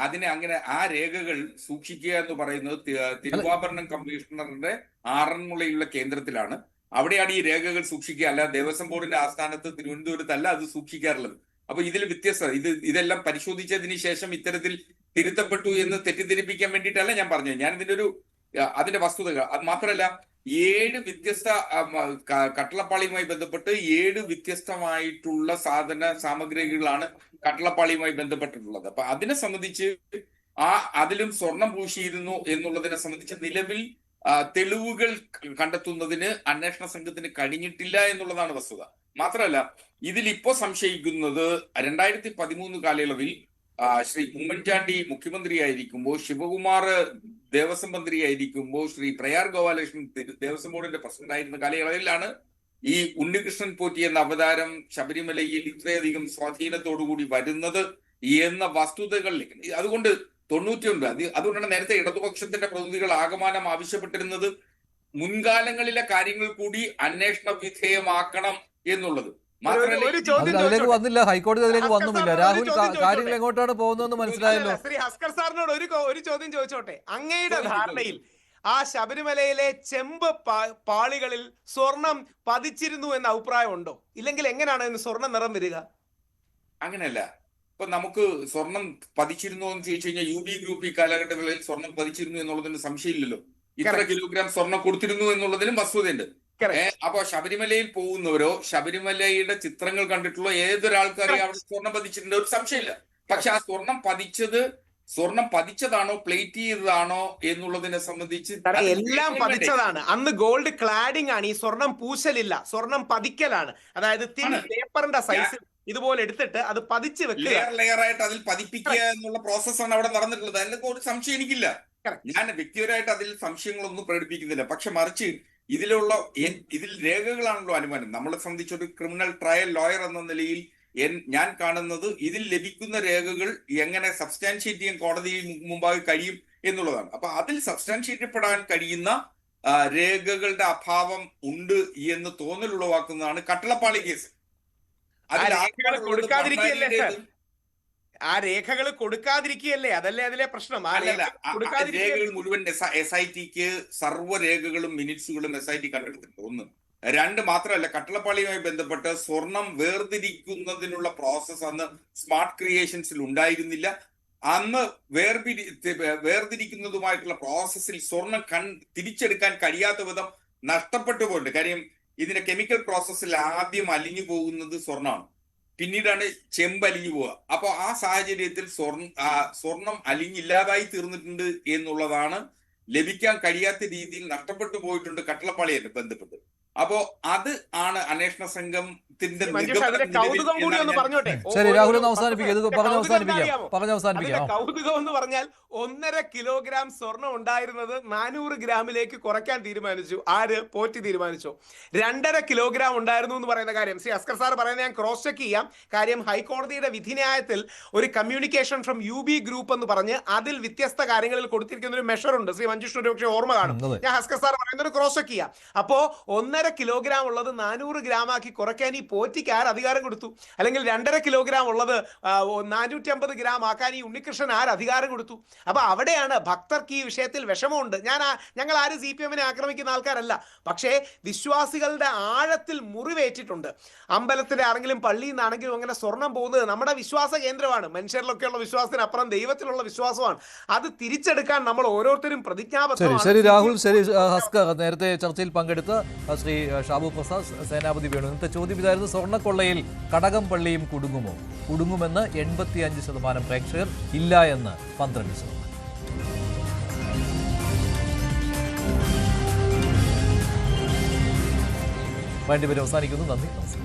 അതിനെ അങ്ങനെ ആ രേഖകൾ സൂക്ഷിക്കുക എന്ന് പറയുന്നത് തിരുവാഭരണം കമ്മീഷണറുടെ ആറന്മുളയുള്ള കേന്ദ്രത്തിലാണ്. അവിടെയാണ് ഈ രേഖകൾ സൂക്ഷിക്കുക. അല്ല ദേവസ്വം ബോർഡിന്റെ ആസ്ഥാനത്ത് തിരുവനന്തപുരത്തല്ല അത് സൂക്ഷിക്കാറുള്ളത്. അപ്പൊ ഇതിൽ വ്യത്യസ്തത. ഇതെല്ലാം പരിശോധിച്ചതിന് ശേഷം ഇത്തരത്തിൽ തിരുത്തപ്പെട്ടു എന്ന് തെറ്റിദ്ധരിപ്പിക്കാൻ വേണ്ടിയിട്ടല്ല ഞാൻ പറഞ്ഞത്. ഞാൻ അതിന്റെ വസ്തുതകൾ. അത് മാത്രമല്ല, 7 വ്യത്യസ്ത കട്ടിളപ്പാളിയുമായി ബന്ധപ്പെട്ട് 7 വ്യത്യസ്തമായിട്ടുള്ള സാമഗ്രികളാണ് കട്ടിളപ്പാളിയുമായി ബന്ധപ്പെട്ടിട്ടുള്ളത്. അപ്പൊ അതിനെ സംബന്ധിച്ച് അതിലും സ്വർണം പൂശിയിരുന്നു എന്നുള്ളതിനെ സംബന്ധിച്ച് നിലവിൽ തെളിവുകൾ കണ്ടെത്തുന്നതിന് അന്വേഷണ സംഘത്തിന് കഴിഞ്ഞിട്ടില്ല എന്നുള്ളതാണ് വസ്തുത. മാത്രമല്ല, ഇതിൽ ഇപ്പോ സംശയിക്കുന്നത് 2013 കാലയളവിൽ ശ്രീ ഉമ്മൻചാണ്ടി മുഖ്യമന്ത്രിയായിരിക്കുമ്പോൾ, ശിവകുമാർ ദേവസ്വം മന്ത്രിയായിരിക്കുമ്പോൾ, ശ്രീ പ്രയാർ ഗോപാലകൃഷ്ണൻ ദേവസ്വം ബോർഡിന്റെ പ്രസിഡന്റ് ആയിരുന്ന കാലയളവിലാണ് ഈ ഉണ്ണികൃഷ്ണൻ പോറ്റി എന്ന അവതാരം ശബരിമലയിൽ ഇത്രയധികം സ്വാധീനത്തോടുകൂടി വരുന്നത് എന്ന വസ്തുതകളിലേക്ക്. അതുകൊണ്ട് 99 അതുകൊണ്ടാണ് നേരത്തെ ഇടതുപക്ഷത്തിന്റെ പ്രതിനിധികൾ ആകമാനം ആവശ്യപ്പെട്ടിരുന്നത് മുൻകാലങ്ങളിലെ കാര്യങ്ങൾ കൂടി അന്വേഷണ വിധേയമാക്കണം എന്നുള്ളത്. അതിലേക്ക് വന്നില്ല, ഹൈക്കോടതി അതിലേക്ക് വന്നുമില്ല. രാഹുൽ കാര്യങ്ങൾ എങ്ങോട്ടാണ് പോകുന്നതെന്ന് മനസ്സിലായല്ലോ. ശ്രീ ഹസ്കർ സാറിനോട് ഒരു ചോദ്യം ചോദിച്ചോട്ടെ. അങ്ങയുടെ ധാരണയിൽ ആ ശബരിമലയിലെ ചെമ്പ് പാളികളിൽ സ്വർണം പതിച്ചിരുന്നു എന്ന അഭിപ്രായം ഉണ്ടോ? ഇല്ലെങ്കിൽ എങ്ങനെയാണ് അതിന് സ്വർണ്ണ നിറം വരിക? അങ്ങനെയല്ല. ഇപ്പൊ നമുക്ക് സ്വർണം പതിച്ചിരുന്നു എന്ന് ചോദിച്ചു കഴിഞ്ഞാൽ യു ബി ഗ്രൂപ്പ് ഈ കാലഘട്ടങ്ങളിൽ സ്വർണം പതിച്ചിരുന്നു എന്നുള്ളതിന് സംശയമില്ലല്ലോ. ഇത്ര കിലോഗ്രാം സ്വർണം കൊടുത്തിരുന്നു എന്നുള്ളതിനും വസ്തുതയുണ്ട്. അപ്പൊ ശബരിമലയിൽ പോകുന്നവരോ ശബരിമലയുടെ ചിത്രങ്ങൾ കണ്ടിട്ടുള്ള ഏതൊരാൾക്കും അറിയാം അവിടെ സ്വർണം പതിച്ചിട്ടുണ്ട്, ഒരു സംശയമില്ല. പക്ഷെ ആ സ്വർണം പതിച്ചതാണോ പ്ലേറ്റ് ചെയ്തതാണോ എന്നുള്ളതിനെ സംബന്ധിച്ച് എല്ലാം പതിച്ചതാണ്. അന്ന് ഗോൾഡ് ക്ലാഡിംഗ് ആണ്, ഈ സ്വർണം പൂശലില്ല, സ്വർണം പതിക്കലാണ്. അതായത് പേപ്പറിന്റെ സൈസ് ഇതുപോലെ എടുത്തിട്ട് അത് പതിച്ച് വെക്കുക, ലെയറായിട്ട് അതിൽ പതിപ്പിക്കുക എന്നുള്ള പ്രോസസ്സാണ് അവിടെ നടന്നിട്ടുള്ളത്. അതിലൊക്കെ ഒരു സംശയം എനിക്കില്ല. ഞാൻ വ്യക്തിപരമായിട്ട് അതിൽ സംശയങ്ങളൊന്നും പ്രകടിപ്പിക്കുന്നില്ല. പക്ഷെ മറിച്ച് ഇതിൽ രേഖകളാണല്ലോ അനുമാനം. നമ്മളെ സംബന്ധിച്ച് ഒരു ക്രിമിനൽ ട്രയൽ ലോയർ എന്ന നിലയിൽ ഞാൻ കാണുന്നത് ഇതിൽ ലഭിക്കുന്ന രേഖകൾ എങ്ങനെ സബ്സ്റ്റാൻഷിയേറ്റ് ചെയ്യാൻ കോടതിയിൽ മുമ്പാകെ കഴിയും എന്നുള്ളതാണ്. അപ്പൊ അതിൽ സബ്സ്റ്റാൻഷിയേറ്റ് ചെയ്യപ്പെടാൻ കഴിയുന്ന രേഖകളുടെ അഭാവം ഉണ്ട് എന്ന് തോന്നലുളവാക്കുന്നതാണ് കട്ടളപ്പാളി കേസ്. ആ രേഖകൾ കൊടുക്കാതിരിക്കുകയല്ലേ, അതല്ലേ അതിലെ പ്രശ്നം. രേഖകൾ മുഴുവൻ SITക്ക് സർവ്വ രേഖകളും മിനിറ്റ്സുകളും SIT കണ്ടെടുത്തിട്ടുണ്ട്. ഒന്ന്. രണ്ട് മാത്രമല്ല, കട്ടളപ്പാളിയുമായി ബന്ധപ്പെട്ട് സ്വർണം വേർതിരിക്കുന്നതിനുള്ള പ്രോസസ് അന്ന് സ്മാർട്ട് ക്രിയേഷൻസിൽ ഉണ്ടായിരുന്നില്ല. അന്ന് വേർതിരിക്കുന്നതുമായിട്ടുള്ള പ്രോസസ്സിൽ സ്വർണം തിരിച്ചെടുക്കാൻ കഴിയാത്ത വിധം നഷ്ടപ്പെട്ടു പോയിട്ടുണ്ട്. കാര്യം ഇതിന്റെ കെമിക്കൽ പ്രോസസ്സിൽ ആദ്യം അലിഞ്ഞു പോകുന്നത് സ്വർണ്ണമാണ്, പിന്നീടാണ് ചെമ്പ് അലിഞ്ഞു പോവുക. അപ്പൊ ആ സാഹചര്യത്തിൽ സ്വർണം അലിഞ്ഞില്ലാതായി തീർന്നിട്ടുണ്ട് എന്നുള്ളതാണ്. ലഭിക്കാൻ കഴിയാത്ത രീതിയിൽ നഷ്ടപ്പെട്ടു പോയിട്ടുണ്ട് കട്ടളപ്പാളിയെ ബന്ധപ്പെട്ട്. അപ്പോ അത് ആണ് അന്വേഷണ സംഘത്തിന്റെ ശരി രാഹുൽ അവസാനിപ്പിക്കാം. കൗതുകം എന്ന് പറഞ്ഞാൽ 1.5 കിലോഗ്രാം സ്വർണം ഉണ്ടായിരുന്നത് 400 ഗ്രാമിലേക്ക് കുറയ്ക്കാൻ തീരുമാനിച്ചു. ആര്? പോറ്റി തീരുമാനിച്ചു. 2.5 കിലോഗ്രാം ഉണ്ടായിരുന്നു എന്ന് പറയുന്ന കാര്യം അസ്കർ സാർ പറയുന്നത് ഞാൻ ക്രോസ് ചെക്ക് ചെയ്യാം. കാര്യം ഹൈക്കോടതിയുടെ വിധിന്യായത്തിൽ ഒരു കമ്മ്യൂണിക്കേഷൻ ഫ്രം UB ഗ്രൂപ്പ് എന്ന് പറഞ്ഞ് അതിൽ വ്യത്യസ്ത കാര്യങ്ങളിൽ കൊടുത്തിരിക്കുന്ന ഒരു മെഷർ ഉണ്ട്. ശ്രീ മഞ്ജുഷ് ഒരു പക്ഷേ ഓർമ്മ കാണും. ഞാൻ ഹസ്കർ സാർ പറയുന്നത് ക്രോസ് ചെക്ക് ചെയ്യാം. അപ്പോ 1.5 കിലോഗ്രാം ഉള്ളത് 400 ഗ്രാം ആക്കി കുറയ്ക്കാൻ ഈ പോറ്റിക്ക് ആര് അധികാരം കൊടുത്തു? അല്ലെങ്കിൽ 2.5 കിലോഗ്രാം ഉള്ളത് 450 ഗ്രാം ആക്കാൻ ഈ ഉണ്ണികൃഷ്ണൻ ആര് അധികാരം കൊടുത്തു? അപ്പൊ അവിടെയാണ് ഭക്തർക്ക് ഈ വിഷയത്തിൽ വിഷമമുണ്ട്. ഞങ്ങൾ ആരും CPM-നെ ആക്രമിക്കുന്ന ആൾക്കാരല്ല. പക്ഷേ വിശ്വാസികളുടെ ആഴത്തിൽ മുറിവേറ്റിട്ടുണ്ട്. അമ്പലത്തിലാണെങ്കിലും പള്ളിയിൽ നിന്നാണെങ്കിലും അങ്ങനെ സ്വർണം പോകുന്നത് നമ്മുടെ വിശ്വാസ കേന്ദ്രമാണ്. മനുഷ്യരിലൊക്കെയുള്ള വിശ്വാസത്തിനപ്പുറം ദൈവത്തിലുള്ള വിശ്വാസമാണ്. അത് തിരിച്ചെടുക്കാൻ നമ്മൾ ഓരോരുത്തരും പ്രതിജ്ഞാബദ്ധമാണ്. ശരി രാഹുൽ, ശരി ഹസ്കർ. നേരത്തെ ചർച്ചയിൽ പങ്കെടുത്ത ശ്രീ ഷാബു പ്രസാദ്, സേനാപതി വേണു. ഇന്നത്തെ ചോദ്യം ഇതായിരുന്നു: സ്വർണ്ണക്കൊള്ളയിൽ കടകംപള്ളിയും കുടുങ്ങുമെന്ന് 85% പ്രേക്ഷകർ, ഇല്ല എന്ന് 12%. വേണ്ടിവരും അവസാനിക്കുന്നു. നന്ദി, നമസ്കാരം.